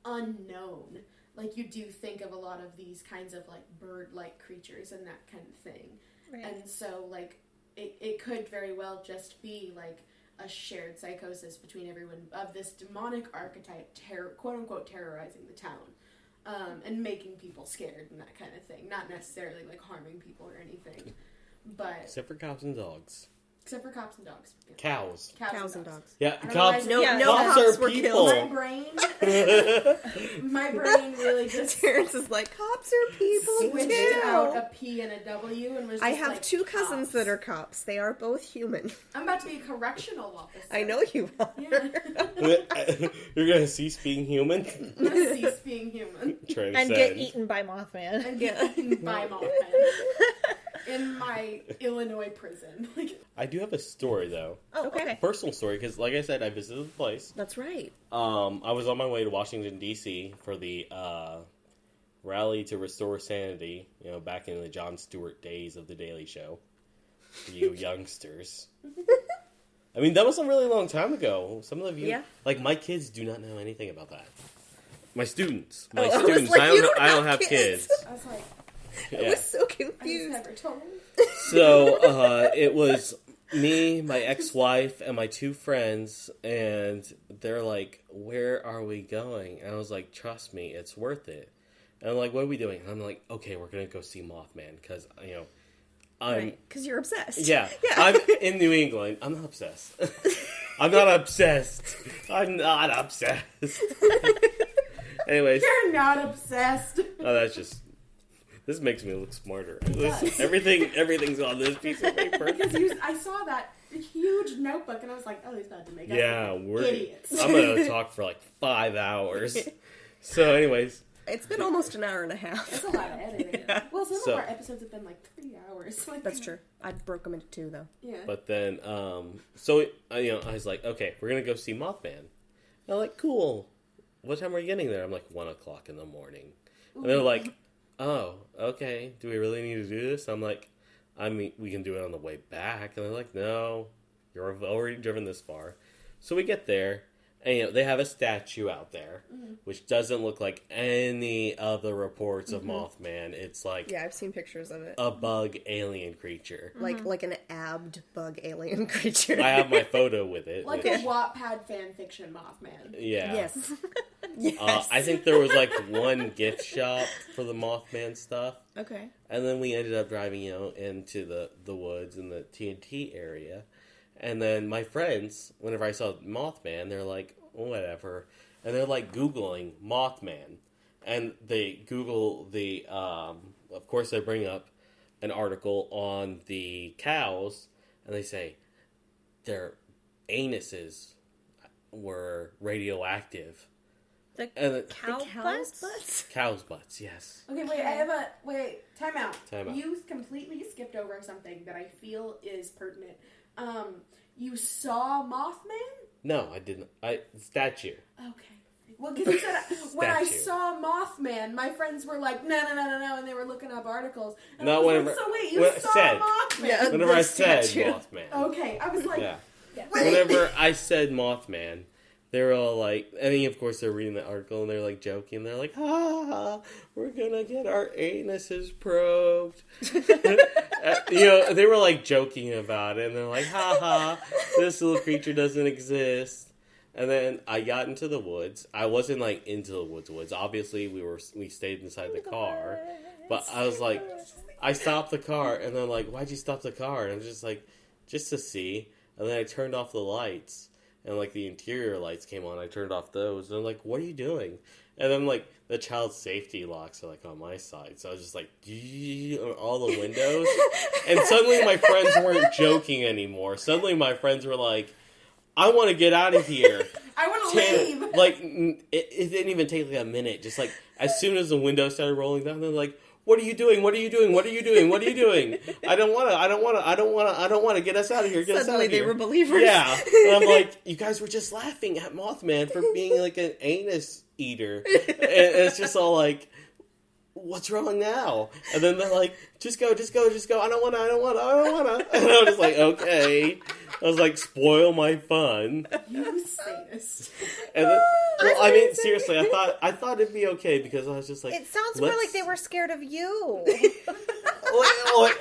S3: unknown, like, you do think of a lot of these kinds of, like, bird-like creatures and that kind of thing.
S2: Right.
S3: And so, like, it could very well just be, like, a shared psychosis between everyone of this demonic archetype, quote-unquote, terrorizing the town. And making people scared and that kind of thing. Not necessarily, like, harming people or anything. But...
S4: Except for cows and dogs.
S3: Except for cops and dogs. Yeah.
S4: Cows.
S1: cows and dogs.
S4: Yeah,
S3: I don't
S4: cops.
S3: know why-
S1: No
S2: Yeah,
S1: cops
S4: are
S1: were
S4: people.
S1: killed.
S3: My brain My brain really just
S1: Terrance is like, cops are people
S3: switched
S1: too.
S3: out a P and a W and was just
S1: I have
S3: like,
S1: 2 cousins
S3: cops.
S1: that are cops. They are both human.
S3: I'm about to be a correctional officer.
S1: I know you are.
S3: Yeah.
S4: You're gonna cease being human.
S3: I'm gonna cease being human
S4: Transcend.
S2: And get eaten by Mothman.
S3: and get eaten by Mothman in my Illinois prison. Like,
S4: I do have a story though,
S2: Oh,
S1: Okay.
S2: okay.
S4: personal story, because like I said, I visited the place.
S1: That's right.
S4: I was on my way to Washington D.C. for the rally to restore sanity. You know, back in the Jon Stewart days of the Daily Show. For you youngsters. I mean, that was a really long time ago. Some of you,
S1: Yeah.
S4: like my kids, do not know anything about that. My students,
S1: Oh, I was like, you don't
S4: I don't
S1: have
S4: have kids.
S3: I was like,
S1: I
S4: Yeah.
S1: was so
S3: I was
S1: confused.
S3: never told.
S4: So it was me, my ex-wife, and my 2 friends, and they're like, "Where are we going?" And I was like, "Trust me, it's worth it." And I'm like, "What are we doing?" And I'm like, "Okay, we're gonna go see Mothman because I'm
S1: Right, because you're obsessed.
S4: yeah,
S1: Yeah.
S4: I'm in New England. I'm not obsessed. I'm not obsessed. I'm not obsessed." Anyways,
S3: You're not obsessed.
S4: oh, that's just. This makes me look smarter. Everything's on this piece of paper.
S3: Because I saw that huge notebook and I was like, oh, he's about to make us
S4: Yeah,
S3: look
S4: we're.
S3: idiots.
S4: I'm gonna talk for like 5 hours. So, anyways,
S1: It's been almost an hour and a half.
S3: That's a lot of editing.
S1: Yeah.
S3: Well, some
S4: So-
S3: of our episodes have been like 3 hours. Like,
S1: That's true. I broke them into 2, though.
S3: Yeah.
S4: but then, so I was like, okay, we're gonna go see Mothman. And they're like, cool. What time are you getting there? I'm like, 1:00 in the morning. And they're like, oh, okay. Do we really need to do this? I'm like, I mean, we can do it on the way back. And they're like, no, you've already driven this far. So we get there, and they have a statue out there, which doesn't look like any of the reports of Mothman. It's like
S1: Yeah, I've seen pictures of it.
S4: a bug alien creature.
S1: Like an abbed bug alien creature.
S4: I have my photo with it.
S3: Like
S4: which-
S3: a Wattpad fanfiction Mothman.
S4: yeah.
S1: Yes. Yes.
S4: I think there was like one gift shop for the Mothman stuff.
S1: Okay.
S4: And then we ended up driving, into the woods in the TNT area. And then my friends, whenever I saw Mothman, they're like, whatever. And they're like Googling Mothman. And they Google of course they bring up an article on the cows. And they say their anuses were radioactive.
S2: The
S4: And
S2: cow
S1: The cow's
S2: butts?
S4: Cows' butts, yes.
S3: Okay, time out.
S4: Time out.
S3: You completely skipped over something that I feel is pertinent. You saw Mothman?
S4: No, I didn't. Statue.
S3: Okay. Well, because you said when I
S4: Statue.
S3: saw Mothman, my friends were like, no, and they were looking up articles. And
S4: No,
S3: I was
S4: whenever-
S3: like, so wait, you
S4: when I
S3: saw
S4: said-
S3: Mothman?
S1: Yeah.
S4: Whenever
S1: The
S4: I said
S1: statue.
S4: Mothman.
S3: Okay, I was like,
S4: Yeah.
S3: yeah.
S4: Whenever I said Mothman, they were all like, I mean, of course, they're reading the article and they're like joking. They're like, we're gonna get our anuses probed. They were like joking about it. And they're like, this little creature doesn't exist. And then I got into the woods. I wasn't like into the woods. Obviously, we stayed inside the car. But I was like, I stopped the car. And they're like, why'd you stop the car? And I was just like, just to see. And then I turned off the lights. And, like, the interior lights came on. I turned off those. And I'm like, what are you doing? And then, like, the child safety locks are, like, on my side. So I was just like, on all the windows. And suddenly my friends weren't joking anymore. Suddenly my friends were like, I want to get out of here.
S3: I want to leave.
S4: Like, it didn't even take, like, a minute. Just, like, as soon as the windows started rolling down, they're like, what are you doing? What are you doing? What are you doing? What are you doing? I don't want to get us out of here. Get us out
S1: Suddenly
S4: of here.
S1: they were believers.
S4: Yeah. And I'm like, you guys were just laughing at Mothman for being like an anus eater. And it's just all like, what's wrong now? And then they're like, just go. I don't want to. And I was just like, okay. I was like, spoil my fun.
S3: You sadist.
S4: And then, well, I mean, seriously, I thought it'd be okay because I was just like,
S2: It sounds more like they were scared of you.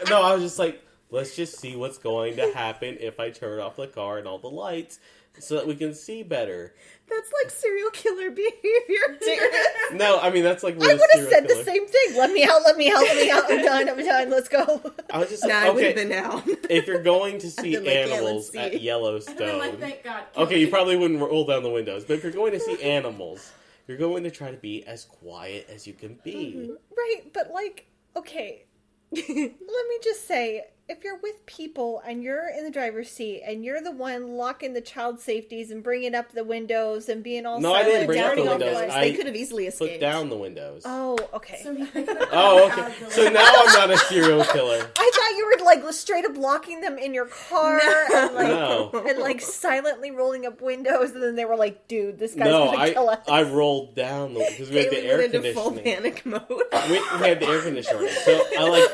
S4: No, I was just like, let's just see what's going to happen if I turn off the car and all the lights. so that we can see better.
S1: That's like serial killer behavior, Terrance.
S4: No, I mean, that's like...
S2: I would have said the same thing. Let me out. I'm done. Let's go.
S4: I was just
S1: I would have been out.
S4: If you're going to see
S1: been like, yeah,
S4: animals
S1: let's see.
S4: at Yellowstone...
S3: I'm like, thank God.
S4: Okay, you probably wouldn't roll down the windows, but if you're going to see animals, you're going to try to be as quiet as you can be.
S2: Right, but like, okay, let me just say, if you're with people and you're in the driver's seat and you're the one locking the child safeties and bringing up the windows and being all
S4: No, I
S2: silent,
S4: didn't bring up the
S2: turning off
S4: windows.
S2: lights.
S1: They could have easily escaped.
S4: Put down the windows.
S2: Oh, okay.
S3: So he
S4: Oh, okay. So now I'm not a serial killer.
S2: I thought you were like straight up locking them in your car and like
S4: No.
S2: and like silently rolling up windows, and then they were like, "Dude, this guy's gonna kill us."
S4: I rolled down because we had the
S1: Kalie
S4: air
S1: went into full
S4: conditioning.
S1: panic mode.
S4: We had the air conditioner running. So I like,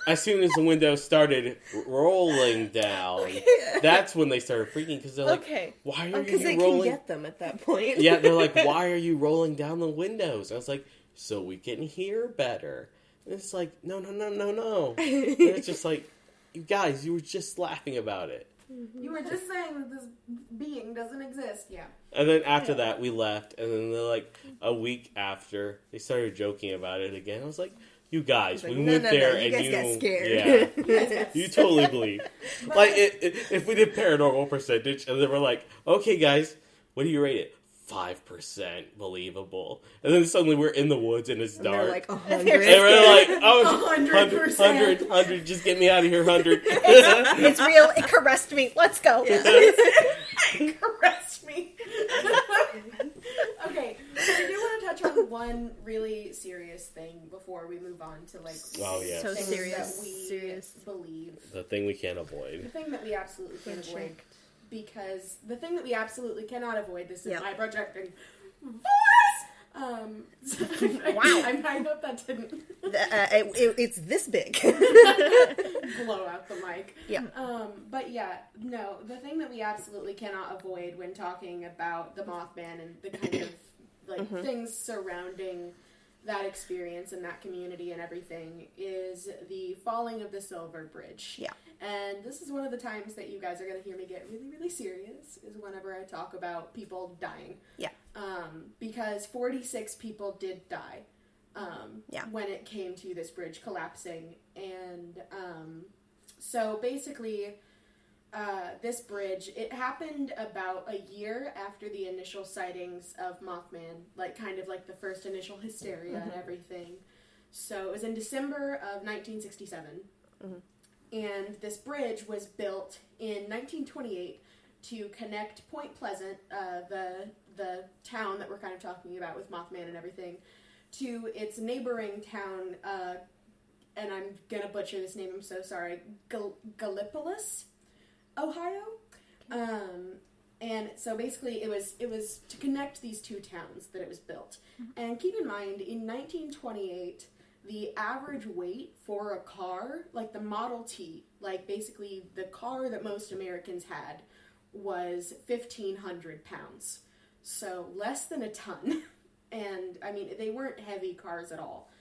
S4: as soon as the windows started rolling down, that's when they started freaking because they're like,
S2: Okay.
S4: "Why are
S1: Because
S4: you
S1: they
S4: rolling?"
S1: can get them at that point.
S4: Yeah, they're like, "Why are you rolling down the windows?" I was like, "So we can hear better." And it's like, no. And it's just like, you guys, you were just laughing about it.
S3: You were just saying that this being doesn't exist. Yeah.
S4: And then after that, we left. And then they're like, a week after, they started joking about it again. I was like, you guys,
S1: Like,
S4: we
S1: no,
S4: went
S1: no,
S4: there
S1: no, you
S4: and
S1: guys got scared.
S4: Yeah. You totally believe. Like, if we did paranormal percentage, and they were like, okay, guys, what do you rate it? 5% believable. And then suddenly we're in the woods and it's
S1: And
S4: dark.
S1: they're like,
S4: And
S1: 100.
S4: we're like, oh,
S3: 100%.
S4: 100, just get me out of here, 100.
S2: It's real. It caressed me. Let's go.
S3: Caress me. Okay, so I do want to touch on one really serious thing before we move on to like
S4: Oh, yeah.
S2: So
S3: things
S2: serious.
S3: that we
S2: Serious.
S3: believe.
S4: The thing we can't
S3: The
S4: avoid.
S3: thing that we absolutely can't avoid. Because the thing that we absolutely cannot avoid, this is
S1: Yep.
S3: my projecting voice.
S2: Wow.
S3: I hope that didn't
S1: It's this big.
S3: blow out the mic.
S1: Yeah.
S3: But yeah, no, the thing that we absolutely cannot avoid when talking about the Mothman and the kind of like things surrounding that experience and that community and everything is the falling of the Silver Bridge.
S1: Yeah.
S3: And this is one of the times that you guys are going to hear me get really, really serious is whenever I talk about people dying.
S1: Yeah.
S3: Because 46 people did die.
S1: Yeah.
S3: When it came to this bridge collapsing. And so basically, this bridge, it happened about a year after the initial sightings of Mothman, like kind of like the first initial hysteria and everything. So it was in December of 1967. And this bridge was built in 1928 to connect Point Pleasant, the town that we're kind of talking about with Mothman and everything, to its neighboring town, and I'm gonna butcher this name, I'm so sorry, Gallipolis, Ohio. And so basically it was to connect these two towns that it was built. And keep in mind, in 1928, the average weight for a car, like the Model T, like basically the car that most Americans had, was 1,500 pounds. So less than a ton. And, I mean, they weren't heavy cars at all.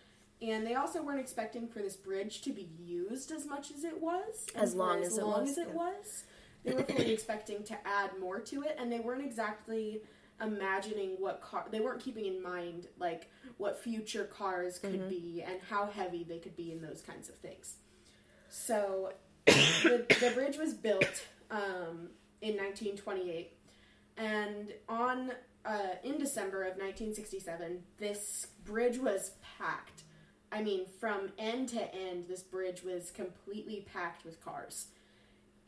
S3: And they also weren't expecting for this bridge to be used as much as it was.
S1: As long as it was.
S3: was. They were fully expecting to add more to it, and they weren't exactly imagining what car... They weren't keeping in mind, like, what future cars could be and how heavy they could be and those kinds of things. So, the bridge was built in 1928, and in December of 1967, this bridge was packed. I mean, from end to end, this bridge was completely packed with cars.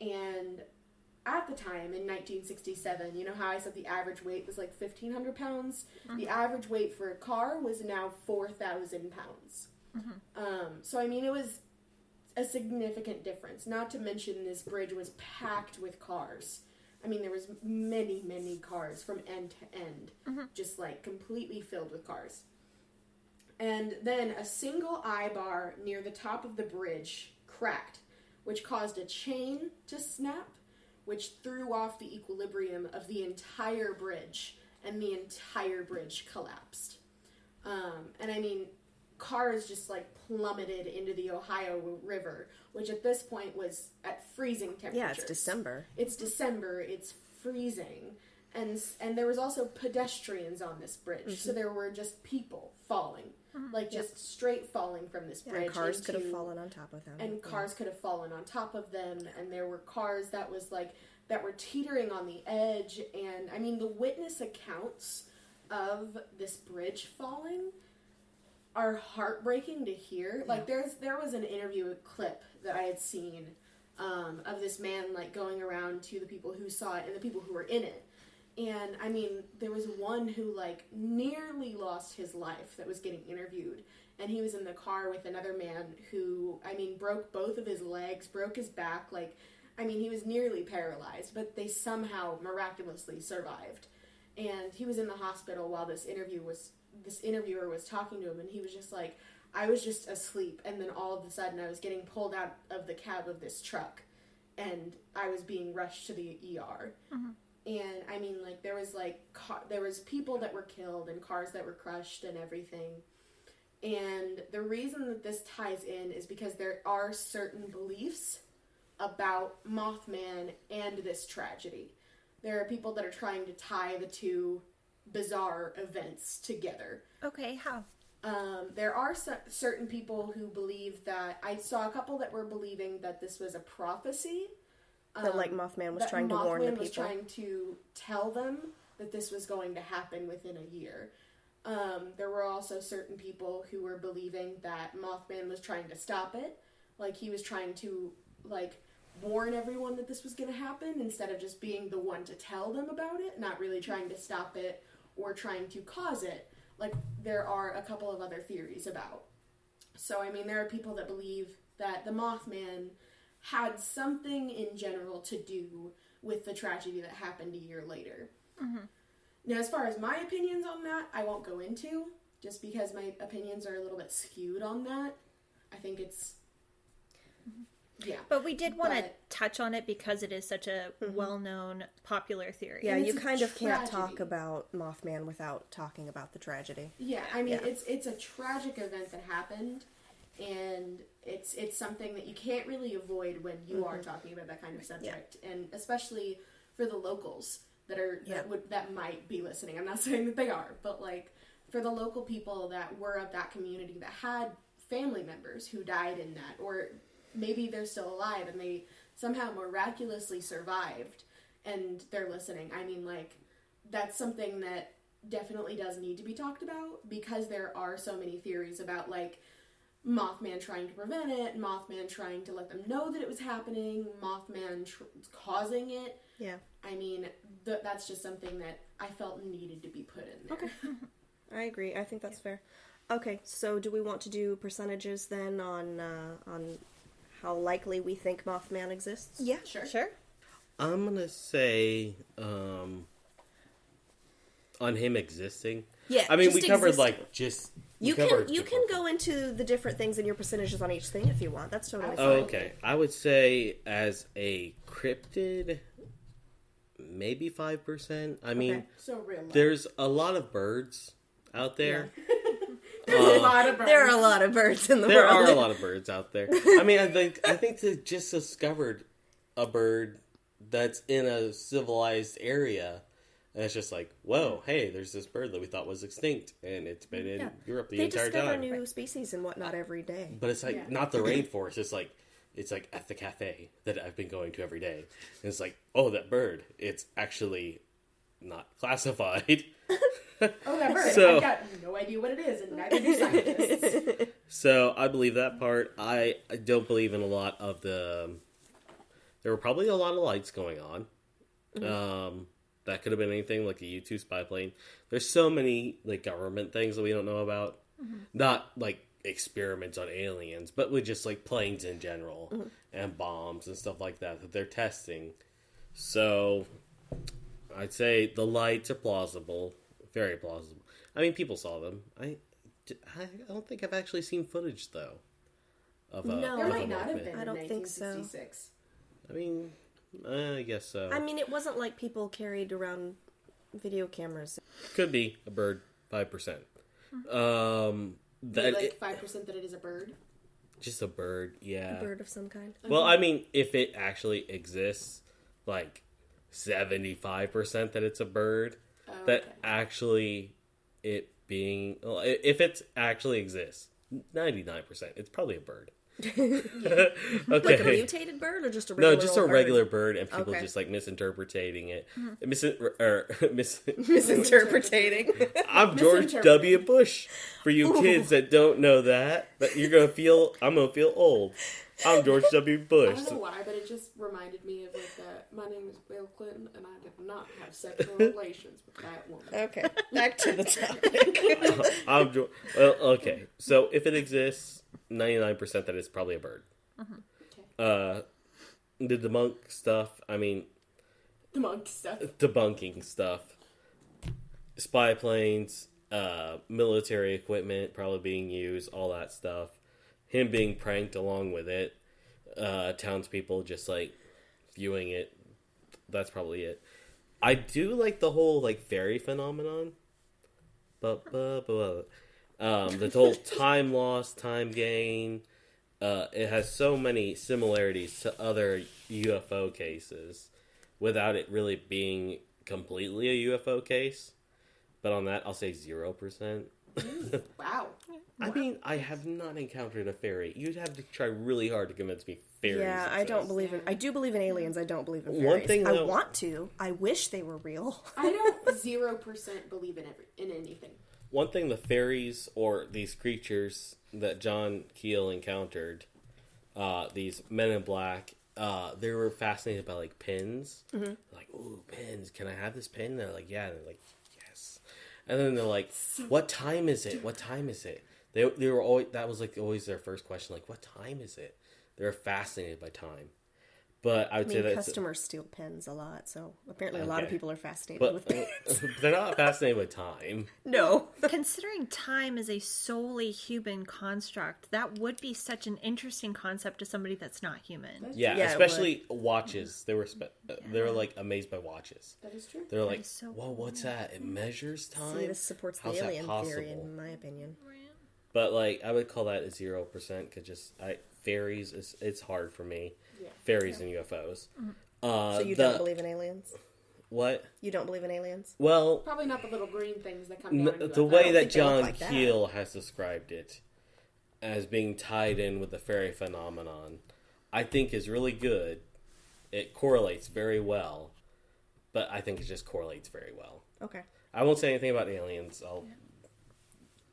S3: And at the time, in 1967, you know how I said the average weight was like 1,500 pounds? The average weight for a car was now 4,000 pounds. So, I mean, it was a significant difference. Not to mention this bridge was packed with cars. I mean, there was many, many cars from end to end, just like completely filled with cars. And then a single eye bar near the top of the bridge cracked, which caused a chain to snap, which threw off the equilibrium of the entire bridge, and the entire bridge collapsed. And I mean, cars just like plummeted into the Ohio River, which at this point was at freezing temperatures.
S1: Yeah, it's December.
S3: It's December, it's freezing. And there was also pedestrians on this bridge, so there were just people falling, like just straight falling from this bridge.
S1: And cars could have fallen on top of them.
S3: And cars could have fallen on top of them, and there were cars that were teetering on the edge. And I mean, the witness accounts of this bridge falling are heartbreaking to hear. Like there was an interview clip that I had seen of this man like going around to the people who saw it and the people who were in it. And, I mean, there was one who, like, nearly lost his life that was getting interviewed. And he was in the car with another man who, I mean, broke both of his legs, broke his back. Like, I mean, he was nearly paralyzed, but they somehow miraculously survived. And he was in the hospital while this interviewer was talking to him, and he was just like, I was just asleep, and then all of a sudden I was getting pulled out of the cab of this truck, and I was being rushed to the ER. Mm-hmm. And, I mean, like, there was people that were killed and cars that were crushed and everything. And the reason that this ties in is because there are certain beliefs about Mothman and this tragedy. There are people that are trying to tie the two bizarre events together.
S2: Okay, how?
S3: There are certain people who believe that... I saw a couple that were believing that this was a prophecy.
S1: That, like, Mothman was trying to warn the people.
S3: Mothman was trying to tell them that this was going to happen within a year. There were also certain people who were believing that Mothman was trying to stop it. Like, he was trying to, like, warn everyone that this was going to happen instead of just being the one to tell them about it, not really trying to stop it or trying to cause it. Like, there are a couple of other theories about. So, I mean, there are people that believe that the Mothman had something in general to do with the tragedy that happened a year later. Mm-hmm. Now, as far as my opinions on that, I won't go into, just because my opinions are a little bit skewed on that. I think it's... Yeah.
S2: But we did want to touch on it because it is such a well-known, popular theory.
S1: Yeah, you kind of can't talk about Mothman without talking about the tragedy.
S3: Yeah, I mean, it's a tragic event that happened, and it's something that you can't really avoid when you are talking about that kind of subject, and especially for the locals that might be listening. I'm not saying that they are, but like for the local people that were of that community that had family members who died in that, or maybe they're still alive and they somehow miraculously survived and they're listening. I mean, like, that's something that definitely does need to be talked about, because there are so many theories about, like, Mothman trying to prevent it, Mothman trying to let them know that it was happening, Mothman causing it.
S1: Yeah.
S3: I mean, that's just something that I felt needed to be put in there.
S1: Okay. I agree. I think that's fair. Okay, so do we want to do percentages then on how likely we think Mothman exists?
S2: Yeah, sure.
S4: I'm gonna say on him existing.
S1: Yeah,
S4: I mean, we covered
S1: existing.
S4: like just.
S1: You can go into the different things and your percentages on each thing if you want. That's totally fine.
S4: Oh, okay. I would say as a cryptid, maybe 5%. I mean,
S3: so real life.
S4: There's a lot of birds out there.
S3: Yeah. There's a lot of birds.
S1: There are a lot of birds in the world.
S4: There are a lot of birds out there. I mean, I think they just discovered a bird that's in a civilized area, and it's just like, whoa, hey, there's this bird that we thought was extinct, and it's been in Europe the entire time.
S1: They discover new species and whatnot every day.
S4: But it's like not the rainforest. It's like at the cafe that I've been going to every day, and it's like, oh, that bird. It's actually not classified.
S3: Oh, that bird. I've got no idea what it is, and neither do scientists.
S4: So I believe that part. I don't believe in a lot of the... There were probably a lot of lights going on. Mm-hmm. That could have been anything, like a U-2 spy plane. There's so many like government things that we don't know about. Mm-hmm. Not like experiments on aliens, but with just like planes in general, and bombs and stuff like that they're testing. So I'd say the lights are plausible. Very plausible. I mean, people saw them. I don't think I've actually seen footage, though.
S3: There might not have been.
S1: I don't think so.
S4: I mean, I guess so.
S1: I mean, it wasn't like people carried around video cameras.
S4: Could be a bird, 5%.
S3: That like 5% that it is a bird.
S4: Just a bird, yeah.
S1: A bird of some kind.
S4: Well, I mean, if it actually exists, like 75% that it's a bird.
S3: Oh,
S4: That
S3: okay.
S4: actually it being, well, if it actually exists, 99%, it's probably a bird. Okay.
S1: Like a mutated bird or just a regular
S4: No, just a
S1: old bird?
S4: regular bird, and people
S1: Okay.
S4: just like misinterpreting it.
S1: Misinterpreting.
S4: I'm George W. Bush. For you kids that don't know that, but I'm gonna feel old. I'm George W.
S3: I
S4: Bush.
S3: don't know why, but it just reminded me of like, my name is Bill Clinton, and I did not have sexual relations with that woman.
S1: Okay, back to the topic.
S4: I'm George. Well, okay. So if it exists, 99% that it's probably a bird.
S3: Okay.
S4: The debunk stuff. I mean,
S3: The monk stuff.
S4: debunking stuff. Spy planes, military equipment probably being used, all that stuff. Him being pranked along with it. Townspeople just like viewing it. That's probably it. I do like the whole like fairy phenomenon. The whole time loss, time gain. It has so many similarities to other UFO cases without it really being completely a UFO case. But on that, I'll say 0%.
S3: Wow.
S4: I mean, I have not encountered a fairy. You'd have to try really hard to convince me fairies
S1: Yeah, I don't
S4: exist.
S1: believe in. I do believe in aliens. I don't believe in
S4: One
S1: fairies.
S4: thing,
S1: I
S4: though-
S1: want to. I wish they were real.
S3: I don't 0% believe in anything.
S4: One thing the fairies or these creatures that John Keel encountered, these men in black, they were fascinated by like pins. Mm-hmm. Like, ooh, pins. Can I have this pin? And they're like, yeah. And they're like, yes. And then they're like, what time is it? What time is it? They were always, that was like always their first question. Like, what time is it? They were fascinated by time. But I would say that
S1: customers steal pens a lot, so apparently a lot of
S4: Okay.
S1: people are fascinated
S4: but
S1: with pens.
S4: they're not fascinated with time.
S1: No.
S2: Considering time is a solely human construct, that would be such an interesting concept to somebody that's not human.
S4: Yeah,
S1: Yeah, it
S4: especially watches. They were they were like amazed by watches.
S3: That is true.
S4: They're like,
S2: is so
S4: "Whoa, what's that? It measures time."
S1: See, this supports the
S4: How's that
S1: alien theory,
S4: possible?
S1: in my opinion.
S4: But like, I would call that a 0% because fairies is it's hard for me.
S3: Yeah.
S4: Fairies and UFOs.
S1: So you don't believe in aliens?
S4: What?
S1: You don't believe in aliens?
S4: Well,
S3: Probably not the little green things that come down.
S4: the way that
S1: think they look
S4: John
S1: like that.
S4: Keel has described it as being tied in with the fairy phenomenon, I think is really good. It correlates very well, but I think it just correlates very well.
S1: Okay.
S4: I won't say anything about aliens.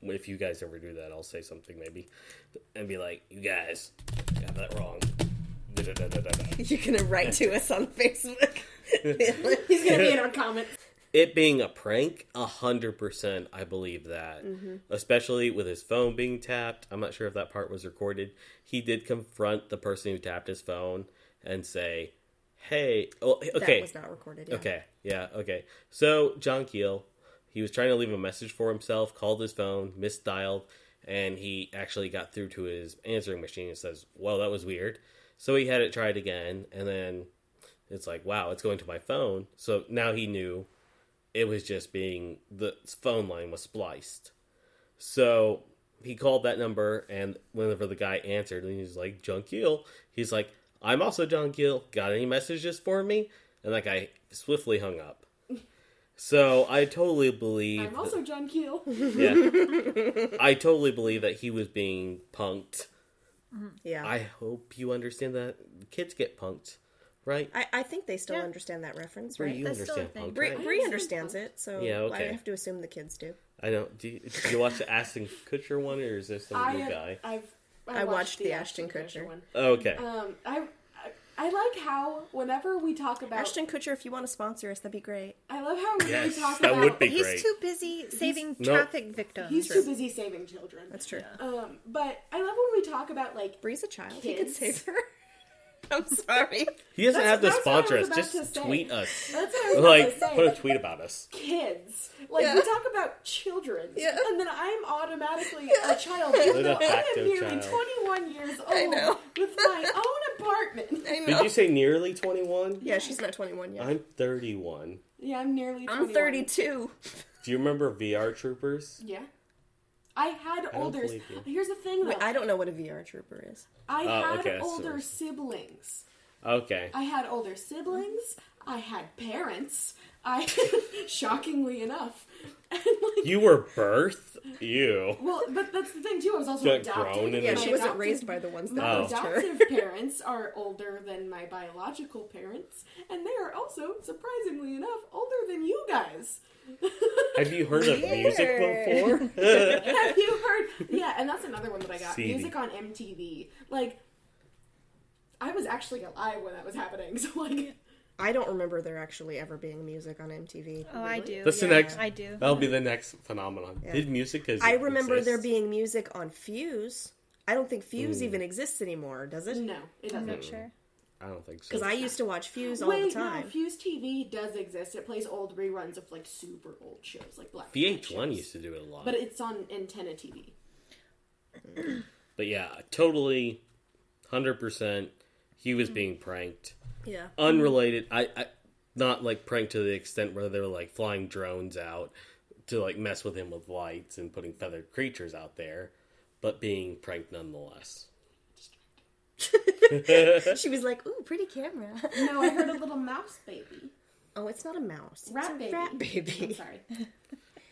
S4: If you guys ever do that, I'll say something maybe and be like, "You guys got that wrong."
S1: You're gonna write to us on Facebook.
S3: He's gonna be in our comments.
S4: It being a prank, 100%, I believe that.
S1: Mm-hmm.
S4: Especially with his phone being tapped. I'm not sure if that part was recorded. He did confront the person who tapped his phone and say, "Hey, oh, okay,
S1: That was not recorded. Yeah.
S4: okay, yeah, okay." So John Keel, he was trying to leave a message for himself, called his phone, misdialed, and he actually got through to his answering machine and says, "Well, that was weird." So he had it tried again, and then it's like, wow, it's going to my phone. So now he knew it was just being, the phone line was spliced. So he called that number, and whenever the guy answered, and he's like, "John Keel," he's like, "I'm also John Keel. Got any messages for me?" And that guy swiftly hung up. So I totally believe...
S3: I'm also John Keel.
S4: Yeah. I totally believe that he was being punked.
S1: Yeah.
S4: I hope you understand that kids get punked, right?
S1: I think they still
S2: Yeah.
S1: understand that reference,
S4: Brie,
S1: right?
S4: you
S2: That's still a
S4: understand
S2: thing.
S4: punked,
S1: Bree,
S4: right?
S1: Bree understands it, so
S4: Yeah, okay.
S1: I have to assume the kids do.
S4: I know. Do you watch the Ashton Kutcher one, or is this some new guy?
S1: I watched the Ashton Kutcher.
S3: one.
S4: Okay.
S3: I like how whenever we talk about
S1: Ashton Kutcher, if you want to sponsor us, that'd be great.
S3: I love how when
S4: Yes,
S3: we talk
S4: that
S3: about
S4: would be
S2: He's
S4: great.
S2: too busy saving
S4: No.
S2: traffic victims.
S3: he's too busy saving children.
S1: That's true.
S3: But I love when we talk about like
S1: Bree's a child. He could
S3: Kids.
S1: save her. I'm sorry.
S4: He doesn't have to
S3: that's what I
S4: sponsor
S3: was
S4: us.
S3: about to
S4: Just
S3: say.
S4: tweet us.
S3: that's what I was about
S4: Like,
S3: to say.
S4: put a tweet about us.
S3: Kids. Like
S1: Yeah.
S3: we talk about children,
S1: Yeah.
S3: and then I'm automatically a child, even
S4: You're
S3: though
S4: de
S3: I
S4: facto
S3: am nearly
S4: child.
S3: 21 years
S1: I
S3: old
S1: know.
S3: with my own apartment.
S1: I know.
S4: Did you say nearly 21?
S1: Yeah, she's not 21 yet.
S4: I'm 31.
S3: Yeah, I'm nearly 21.
S1: I'm 32.
S4: Do you remember VR Troopers?
S3: Yeah. I had
S4: don't
S3: older.
S4: believe you.
S3: Here's the thing, though.
S1: Wait, I don't know what a VR trooper is.
S3: I had
S4: okay, so-
S3: older siblings.
S4: Okay.
S3: I had older siblings. I had parents. Shockingly enough. And,
S4: you were birthed? Ew.
S3: Well, but that's the thing, too. I was also
S4: Got
S3: adopted.
S4: grown in
S1: Yeah,
S4: it.
S1: she wasn't raised by the ones that
S3: My
S1: raised her.
S3: adoptive parents are older than my biological parents, and they are also, surprisingly enough, older than you guys.
S4: Have you heard of music before?
S3: Have you heard? Yeah, and that's another one that I got.
S4: CD.
S3: Music on MTV. Like, I was actually alive when that was happening, so, like...
S1: I don't remember there actually ever being music on MTV.
S2: Oh, I do.
S4: That's the
S2: Yeah,
S4: next.
S2: I do.
S4: That'll be the next phenomenon.
S1: Yeah.
S4: Did music?
S1: I remember
S4: exist?
S1: there being music on Fuse. I don't think Fuse even exists anymore, does it?
S3: No, it
S2: I'm
S3: doesn't.
S2: not sure.
S4: I don't think so.
S1: Because I used to watch Fuse all the
S3: Wait,
S1: time.
S3: no, Fuse TV does exist. It plays old reruns of, like, super old shows, like Black
S4: VH1
S3: shows.
S4: used to do it a lot.
S3: But it's on Antenna TV.
S4: But yeah, totally, 100%. He was being pranked.
S1: Yeah.
S4: Unrelated. I not like pranked to the extent where they were like flying drones out to like mess with him with lights and putting feathered creatures out there, but being pranked nonetheless.
S1: She was like, ooh, pretty camera.
S3: No, I heard a little mouse baby.
S1: Oh, it's not a mouse. It's
S3: Rat
S1: a
S3: baby.
S1: rat baby.
S3: I'm sorry.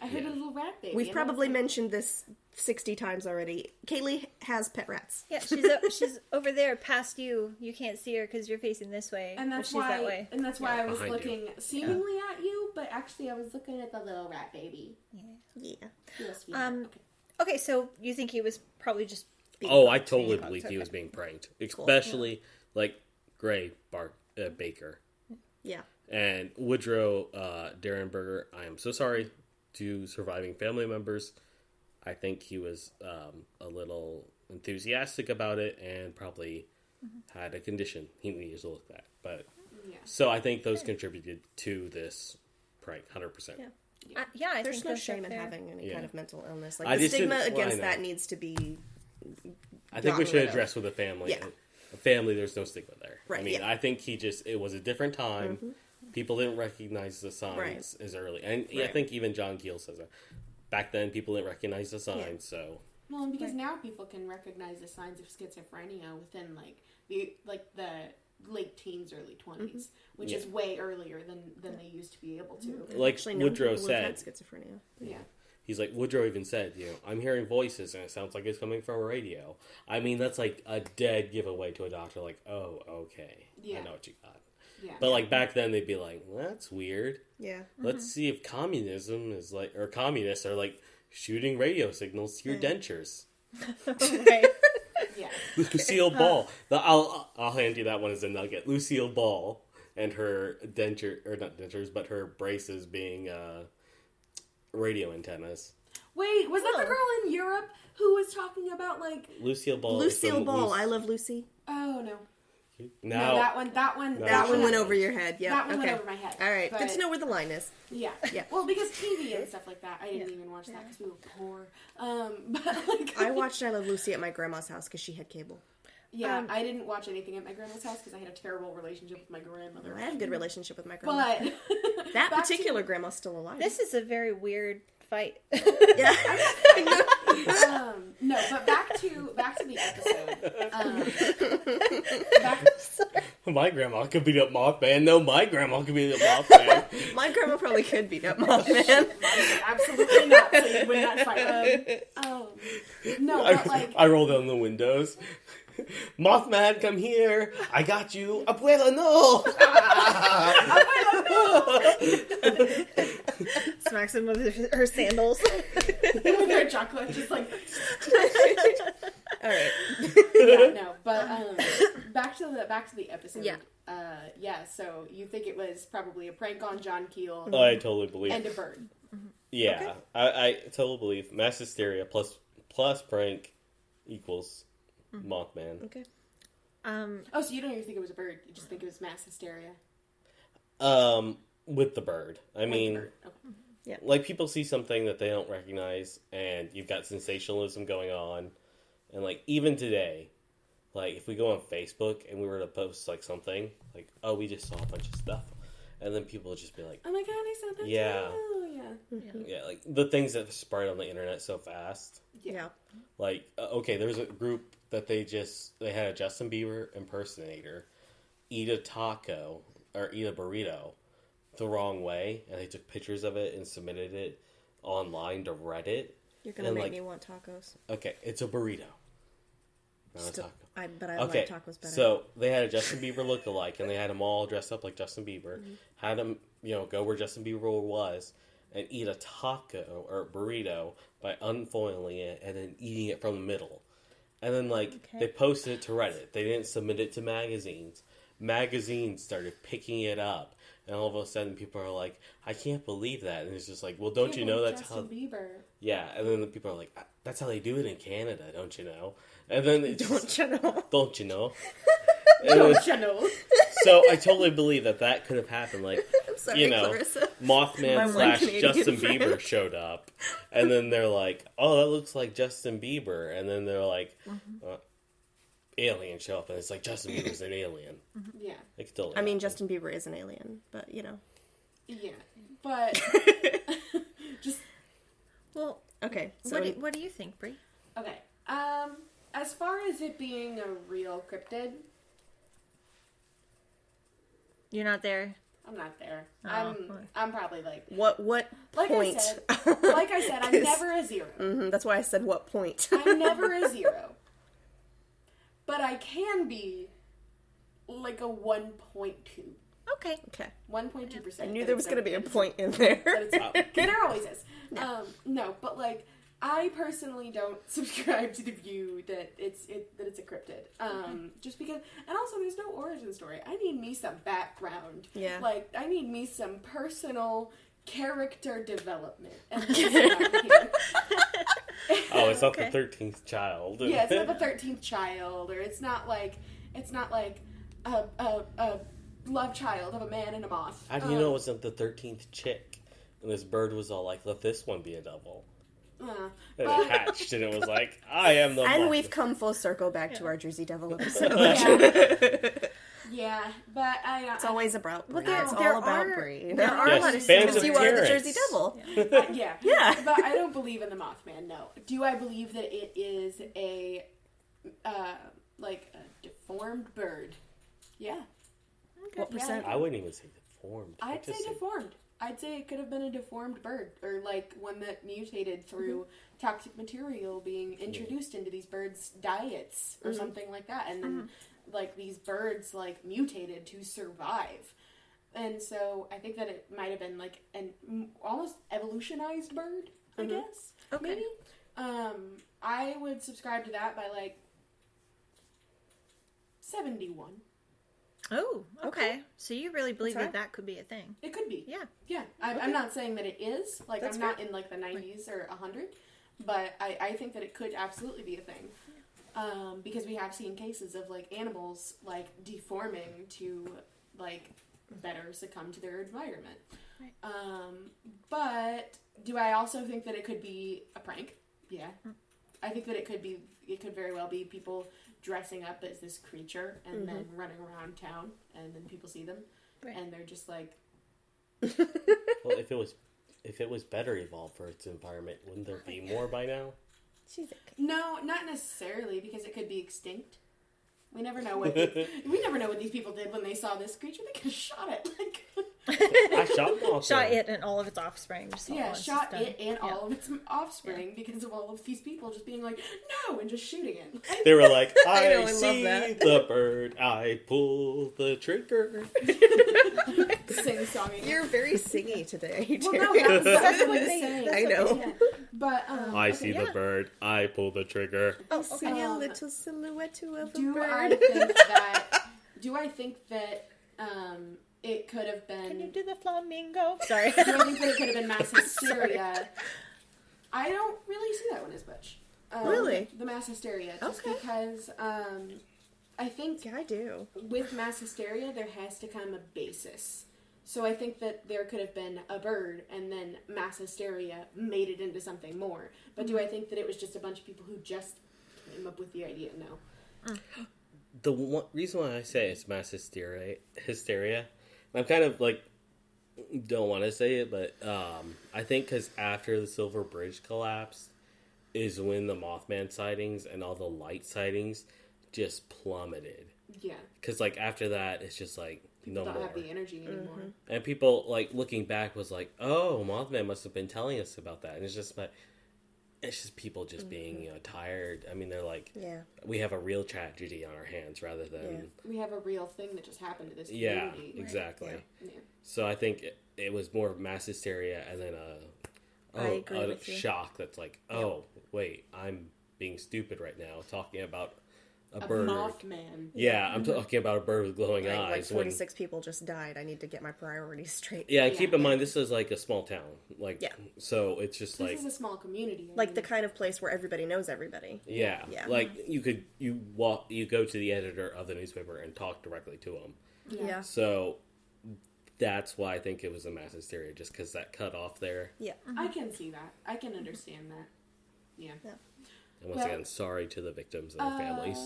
S3: I heard a little rat baby.
S1: We've
S3: and I was
S1: probably
S3: like,
S1: mentioned this 60 times already. Kalie has pet rats.
S2: Yeah, she's over there past you. You can't see her because you're facing this way.
S3: And
S2: but
S3: that's
S2: she's
S3: why.
S2: that way.
S3: And that's why I was
S4: Behind
S3: looking seemingly at you, but actually I was looking at the little rat baby.
S1: Yeah.
S3: Yes, we are. Okay.
S2: Okay, so you think he was probably just
S4: Oh, I totally believe he was being pranked, especially like Gray Baker
S1: Yeah.
S4: and Woodrow Derenberger. I am so sorry to surviving family members. I think he was a little enthusiastic about it and probably had a condition he needed to look at. But
S3: Yeah.
S4: so I think those contributed to this prank, 100%.
S1: Yeah.
S2: I
S1: There's
S2: think
S1: no
S2: that's
S1: shame in
S2: fair.
S1: having any
S4: Yeah.
S1: kind of mental illness.
S4: I
S1: Like, the
S4: just
S1: stigma
S4: didn't- well, I
S1: against
S4: know.
S1: that needs to be
S4: I think we
S1: gotten
S4: should
S1: rid of.
S4: address with a family.
S1: Yeah.
S4: A family, there's no stigma there.
S1: Right,
S4: I mean,
S1: yeah.
S4: I think it was a different time. People didn't recognize the signs
S1: Right.
S4: as early. And I
S1: Right.
S4: think even John Keel says that. Back then, people didn't recognize the signs, so...
S3: Well, and because now people can recognize the signs of schizophrenia within the late teens, early 20s, which is way earlier than they used to be able to.
S4: Like
S1: actually known
S4: Woodrow
S1: people who have
S4: said,
S1: had schizophrenia.
S3: Yeah.
S4: he's like, Woodrow even said, I'm hearing voices and it sounds like it's coming from a radio. I mean, that's like a dead giveaway to a doctor, like, oh, okay,
S3: Yeah.
S4: I know what you got.
S3: Yeah.
S4: But like back then, they'd be like, well, that's weird.
S1: Yeah.
S4: Let's see if communism is like, or communists are like shooting radio signals to your dentures.
S2: Right.
S3: Yeah.
S4: Lucille Ball. I'll hand you that one as a nugget. Lucille Ball and her denture, or not dentures, but her braces being radio antennas.
S3: Wait, was that the girl in Europe who was talking about
S4: Lucille Ball.
S1: Lucille Ball. I love Lucy.
S3: Oh no.
S4: Now,
S3: No, that one
S1: That one went over your head. Yeah.
S3: That one
S1: Okay.
S3: went over my head.
S1: All right.
S3: But,
S1: Good to know where the line is.
S3: Yeah.
S1: Yeah.
S3: Well, because TV and stuff like that, I didn't even watch that because we were poor. But
S1: I watched I Love Lucy at my grandma's house because she had cable.
S3: yeah, I didn't watch anything at my grandma's house because I had a terrible relationship with my grandmother.
S1: I had a good relationship with my grandma.
S3: But
S1: that
S3: back
S1: particular grandma's still alive.
S2: This is a very weird fight.
S1: Yeah.
S3: no, but back to the episode.
S4: my grandma could beat up Mothman. No, my grandma could beat up Mothman.
S1: My grandma probably could beat up Mothman.
S3: Absolutely not. So you win that fight. No, but
S4: I roll down the windows. Mothman, come here. I got you. Abuela, no.
S2: Smacks him with her sandals.
S3: with her chocolate, just like.
S1: All right.
S3: Yeah, no, but back to the episode.
S1: Yeah.
S3: Yeah. So you think it was probably a prank on John Keel
S4: I totally believe.
S3: and a bird.
S4: Yeah, I totally believe mass hysteria plus prank equals Mothman.
S1: Okay.
S3: Oh, so you don't even think it was a bird? You just think it was mass hysteria?
S4: With the bird. I mean,
S3: Bird. Okay.
S4: like people see something that they don't recognize, and you've got sensationalism going on, and like even today, like if we go on Facebook and we were to post like something like, oh, we just saw a bunch of stuff, and then people would just be like,
S3: Oh my god, I saw that.
S4: Yeah.
S3: Too. Yeah.
S4: yeah, like the things that spread on the internet so fast.
S1: Yeah.
S4: Like, okay, there was a group that they had a Justin Bieber impersonator eat a taco or eat a burrito the wrong way, and they took pictures of it and submitted it online to Reddit.
S1: You're gonna make me want tacos.
S4: Okay, it's a burrito. Not a taco.
S1: But I like tacos better.
S4: So they had a Justin Bieber look-alike, and they had them all dressed up like Justin Bieber. Mm-hmm. Had them, go where Justin Bieber was, and eat a taco or burrito by unfoiling it and then eating it from the middle. And then, they posted it to Reddit. They didn't submit it to magazines. Magazines started picking it up. And all of a sudden, people are like, I can't believe that. And it's just like, well, don't you know that's
S3: Justin Bieber.
S4: Yeah, and then the people are like, that's how they do it in Canada, don't you know? And then
S1: don't you know?
S4: Don't you know?
S3: Don't you know?
S4: So I totally believe that could have happened. Like,
S1: I'm sorry, Clarissa.
S4: Mothman / Justin Bieber showed up, and then they're like, "Oh, that looks like Justin Bieber," and then they're like, "Alien show up," and it's like Justin Bieber's an alien.
S3: Yeah,
S4: it could totally.
S1: I mean, Justin Bieber is an alien, but
S3: Yeah, but just
S1: okay. So
S2: what do you think, Brie?
S3: Okay. As far as it being a real cryptid,
S2: you're not there.
S3: I'm not there.
S2: Oh.
S3: I'm probably like
S1: what point?
S3: Like I said, I'm never a 0.
S1: Mm-hmm, that's why I said what point.
S3: I'm never a 0, but I can be like a 1.2.
S2: Okay.
S3: 1.2%.
S1: I knew there was going to be a point in there.
S3: There always is. No, but I personally don't subscribe to the view that it's a cryptid. Just because, and also there's no origin story. I need me some background.
S1: Yeah.
S3: I need me some personal character development. And that's what I'm here.
S4: Oh, it's not the 13th child.
S3: Yeah, it's not the 13th child, or it's not like a love child of a man and a moth.
S4: How do you know it wasn't the 13th chick? And this bird was all like, let this one be a devil. And it hatched, and it was like, I am the
S1: And
S4: moth.
S1: we've come full circle back to our Jersey Devil episode.
S3: Yeah, but
S1: it's always about Brie.
S2: Well,
S1: It's all about Brie.
S2: There are a lot of
S4: fans
S1: because
S4: of
S1: you are the
S4: Terrance.
S1: Jersey Devil.
S3: Yeah.
S1: Yeah.
S3: But I don't believe in the Mothman, no. Do I believe that it is a deformed bird? Yeah.
S1: Okay. What percent?
S4: I wouldn't even say deformed.
S3: I'd say deformed. I'd say it could have been a deformed bird, or one that mutated through toxic material being introduced into these birds' diets, or something like that, and then these birds mutated to survive. And so I think that it might have been an almost evolutionized bird, I guess.
S1: Okay.
S3: Maybe. I would subscribe to that by 71.
S2: Oh, okay. So you really believe that could be a thing?
S3: It could be.
S2: Yeah.
S3: Yeah. I'm not saying that it is.
S1: That's
S3: I'm not in the 90s or 100, but I think that it could absolutely be a thing. Because we have seen cases of animals deforming to better succumb to their environment.
S2: Right.
S3: But do I also think that it could be a prank? Yeah. I think that it could very well be people dressing up as this creature and then running around town, and then people see them and they're just like
S4: Well, if it was better evolved for its environment, wouldn't there be more by now?
S3: No, not necessarily, because it could be extinct. We never know what these people did when they saw this creature. They could have shot it.
S4: I
S2: Shot it and all of its offspring.
S3: Shot it and all of its offspring because of all of these people just being like, no, and just shooting it.
S4: They were like, I
S1: know, I
S4: see
S1: love that.
S4: the bird, I pull the trigger.
S3: Sing-songing.
S1: You're very singy today.
S3: Well, no, that's what they say.
S1: I know.
S3: Yeah. But
S4: I see the bird, I pull the trigger.
S1: I see a little silhouette of a
S3: do
S1: bird.
S3: I think that it could have been?
S2: Can you do the flamingo? Sorry.
S3: Do I think that it could have been mass hysteria? I don't really see that one as much.
S1: Really?
S3: The mass hysteria. Just
S1: Okay.
S3: because I think
S1: Yeah, I do.
S3: with mass hysteria there has to come a basis. So I think that there could have been a bird and then mass hysteria made it into something more. But do I think that it was just a bunch of people who just came up with the idea? No.
S4: The one reason why I say it's mass hysteria, I'm kind of don't want to say it, but I think because after the Silver Bridge collapsed is when the Mothman sightings and all the light sightings just plummeted.
S3: Yeah.
S4: Because after that, it's just
S3: People
S4: no
S3: don't
S4: more.
S3: have the energy anymore.
S4: And people, like, looking back was like, oh, Mothman must have been telling us about that. And it's just people just being, tired. I mean, they're like, we have a real tragedy on our hands rather than...
S3: We have a real thing that just happened to this
S4: Yeah,
S3: community.
S4: exactly.
S3: Yeah.
S4: So I think it was more of mass hysteria and then
S1: I agree with you.
S4: shock that's like, oh, wait, I'm being stupid right now talking about a bird.
S3: Mothman.
S4: Yeah, I'm talking about a bird with glowing
S1: Like
S4: eyes.
S1: 46 people just died. I need to get my priorities straight.
S4: Yeah, keep in mind, this is like a small town. Like, so it's just
S3: This is a small community.
S1: Like the kind of place where everybody knows everybody.
S4: Yeah.
S1: Yeah.
S4: Like, you go to the editor of the newspaper and talk directly to him.
S1: Yeah.
S4: So that's why I think it was a mass hysteria, just because that cut off there.
S1: Yeah.
S3: I can see that. I can understand that. Yeah.
S4: And once again, sorry to the victims and their families.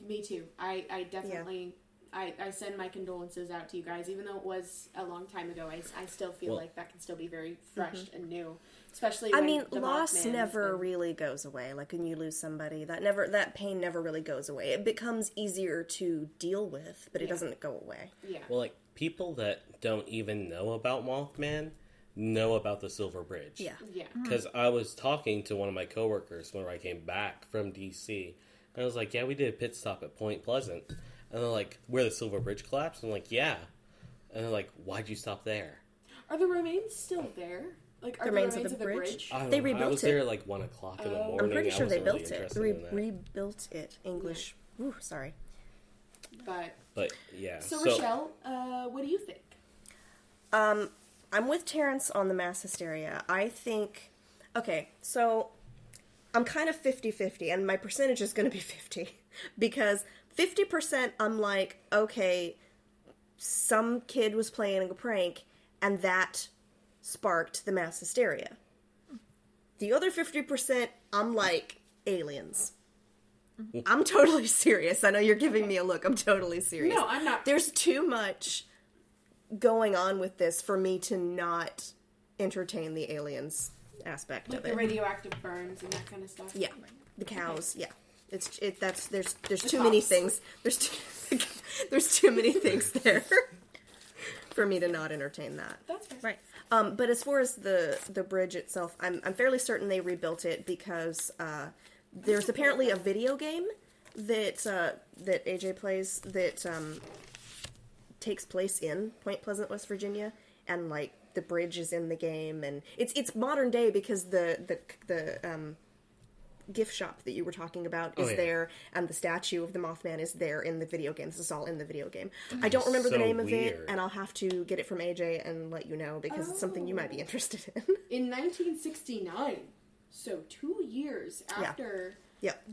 S3: Me too. I definitely... I send my condolences out to you guys, even though it was a long time ago. I still feel like that can still be very fresh and new, especially. When the
S1: loss
S3: Mothman
S1: never really goes away. Like when you lose somebody, that pain never really goes away. It becomes easier to deal with, but it doesn't go away.
S3: Yeah.
S4: Well, like people that don't even know about Mothman know about the Silver Bridge.
S1: Yeah.
S3: Yeah.
S4: Because I was talking to one of my coworkers when I came back from DC, and I was like, "Yeah, we did a pit stop at Point Pleasant." And they're like, where the Silver Bridge collapsed? I'm like, yeah. And they're like, why'd you stop there?
S3: Are the remains still there? Like, are the remains of the bridge?
S1: They rebuilt it.
S4: I was there at like 1 o'clock in the morning.
S1: I'm pretty sure they
S4: really
S1: built it. Rebuilt it. English. Ooh, sorry.
S3: But
S4: yeah.
S3: So Rachelle, what do you think?
S1: I'm with Terrance on the mass hysteria. I think... Okay, so I'm kind of 50-50, and my percentage is going to be 50. Because 50% I'm like, okay, some kid was playing a prank, and that sparked the mass hysteria. The other 50% I'm like, aliens. I'm totally serious. I know you're giving me a look. I'm totally serious.
S3: No, I'm not.
S1: There's too much going on with this for me to not entertain the aliens aspect
S3: Like
S1: of
S3: the
S1: it.
S3: radioactive burns and that kind of stuff?
S1: Yeah. The cows, yeah. There's
S3: The
S1: too many
S3: cops.
S1: things. There's too many things there for me to not entertain that.
S3: That's fair.
S2: Right.
S1: But as far as the bridge itself, I'm fairly certain they rebuilt it because there's apparently a video game that AJ plays that takes place in Point Pleasant, West Virginia, and like the bridge is in the game, and it's modern day because the gift shop that you were talking about is there, and the statue of the Mothman is there in the video game. This is all in the video game. I don't remember the name of it, and I'll have to get it from AJ and let you know because it's something you might be interested in.
S3: In 1969, so 2 years after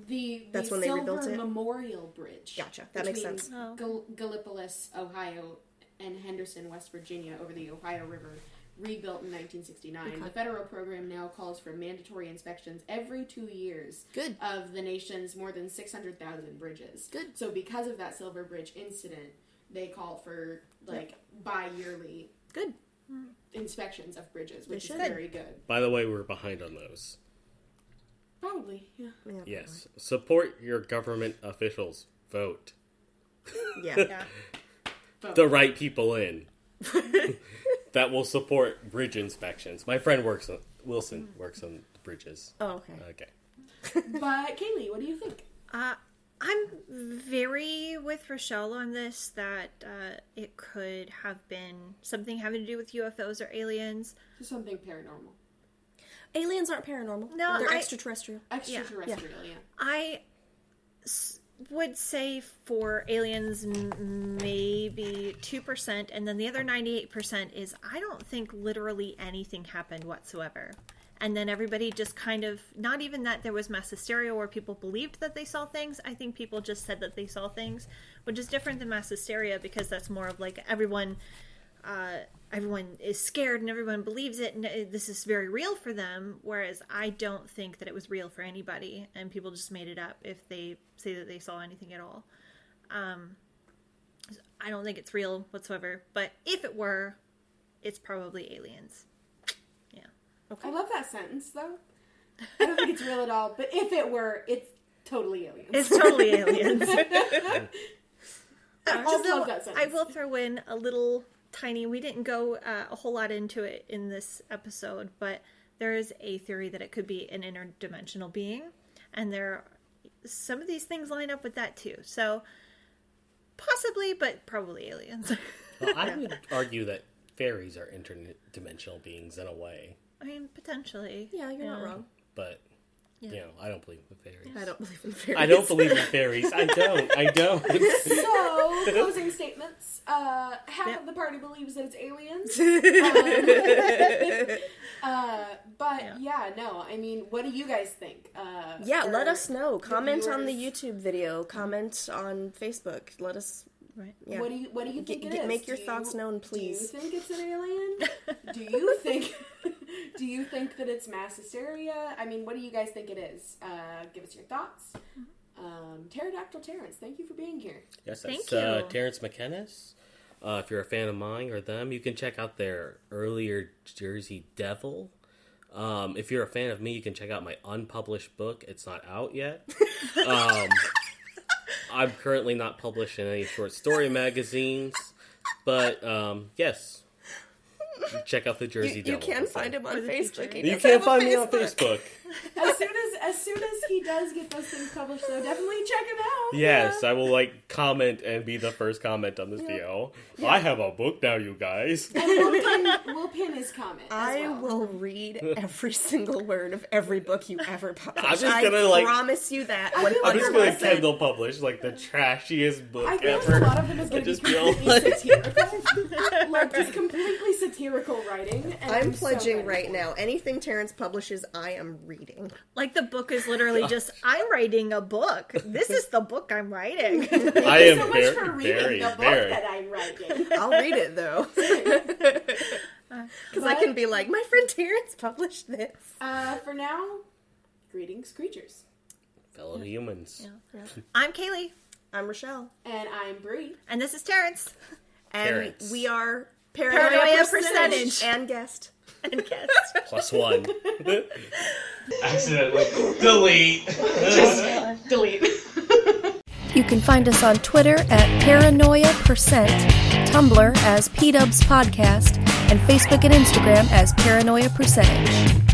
S3: the
S1: That's when they
S3: Silver
S1: rebuilt it?
S3: Memorial Bridge.
S1: Gotcha. That makes sense.
S3: Gallipolis, Ohio, and Henderson, West Virginia, over the Ohio River, rebuilt in 1969.
S1: Okay.
S3: The federal program now calls for mandatory inspections every 2 years
S1: Good.
S3: of the nation's more than 600,000 bridges.
S1: Good.
S3: So because of that Silver Bridge incident, they call for bi-yearly
S1: Good.
S3: inspections of bridges, which is
S1: should.
S3: very good.
S4: By the way, we're behind on those.
S3: Probably, yeah.
S4: Yes. Support your government officials. Vote.
S1: Yeah.
S2: Yeah.
S4: The right people in. That will support bridge inspections. My friend Wilson works on bridges.
S1: Oh, okay.
S4: Okay.
S3: But Kalie, what do you think?
S2: I'm very with Rachelle on this, that it could have been something having to do with UFOs or aliens.
S3: Just something paranormal.
S1: Aliens aren't paranormal.
S2: No,
S1: They're extraterrestrial.
S3: Extraterrestrial, yeah.
S2: I would say for aliens maybe 2%, and then the other 98% is I don't think literally anything happened whatsoever. And then everybody just kind of, not even that there was mass hysteria where people believed that they saw things, I think people just said that they saw things, which is different than mass hysteria because that's more of like everyone is scared and everyone believes it and this is very real for them, whereas I don't think that it was real for anybody and people just made it up if they say that they saw anything at all. I don't think it's real whatsoever, but if it were, it's probably aliens. Yeah.
S3: Okay. I love that sentence, though. I don't think it's real at all, but if it were, it's totally aliens.
S2: It's totally aliens.
S3: I just
S2: Although
S3: love that
S2: I
S3: sentence.
S2: will throw in a little tiny, we didn't go a whole lot into it in this episode, but there is a theory that it could be an interdimensional being, and some of these things line up with that too. So possibly, but probably aliens.
S4: Well, I would argue that fairies are interdimensional beings in a way,
S2: I mean, potentially.
S1: Yeah, you're not wrong.
S4: but I don't believe in fairies.
S1: I don't believe in fairies.
S4: I don't believe in fairies. I don't.
S3: So, closing statements. Half of the party believes that it's aliens. I mean, what do you guys think?
S1: Let us know. Comment on the
S3: viewers.
S1: YouTube video. Comment on Facebook. Let us.
S2: Right.
S1: Yeah.
S3: What do you think it is?
S1: Make your thoughts known, please.
S3: Do you think it's an alien? Do you think that it's mass hysteria? I mean, what do you guys think it is? Give us your thoughts. Pterodactyl Terrance, thank you for being here.
S4: Yes,
S2: Thank
S4: that's
S2: you.
S4: Terrance McKennis. If you're a fan of mine or them, you can check out their earlier Jersey Devil. If you're a fan of me, you can check out my unpublished book. It's not out yet. I'm currently not published in any short story magazines, but yes, check out the Jersey Devil.
S1: You can find him on Facebook.
S4: You can find me on Facebook.
S3: As soon as he does get those things published, though, definitely check him out.
S4: Yes, I will comment and be the first comment on this video. Yeah. I have a book now, you guys.
S3: And we'll pin his comment.
S1: I will read every single word of every book you ever publish.
S4: I'm just gonna
S1: promise you that.
S4: I'm just gonna Kindle publish the trashiest book
S3: I feel
S4: ever.
S3: like a lot of them is going to be completely satirical. Just completely satirical writing. And
S1: I'm
S3: so
S1: pledging
S3: ready
S1: right
S3: for it.
S1: now. Anything Terrance publishes, I am reading.
S2: Like the book is literally just, I'm writing a book. This is the book I'm writing.
S4: I am
S3: so much for reading the book that I'm writing.
S1: I'll read it though. Because I can be like, my friend Terrance published this.
S3: For now, greetings, creatures.
S4: Fellow humans.
S2: Yeah. I'm Kalie.
S1: I'm Rachelle.
S3: And I'm Bree.
S2: And this is Terrance.
S1: And
S4: Terrance.
S1: we are
S2: Paranoia Percentage.
S1: And guest.
S2: And guest.
S4: +1. Accidentally. Delete.
S3: Just delete.
S5: You can find us on Twitter at Paranoia Percent, Tumblr as Pdubs Podcast, and Facebook and Instagram as Paranoia Percentage.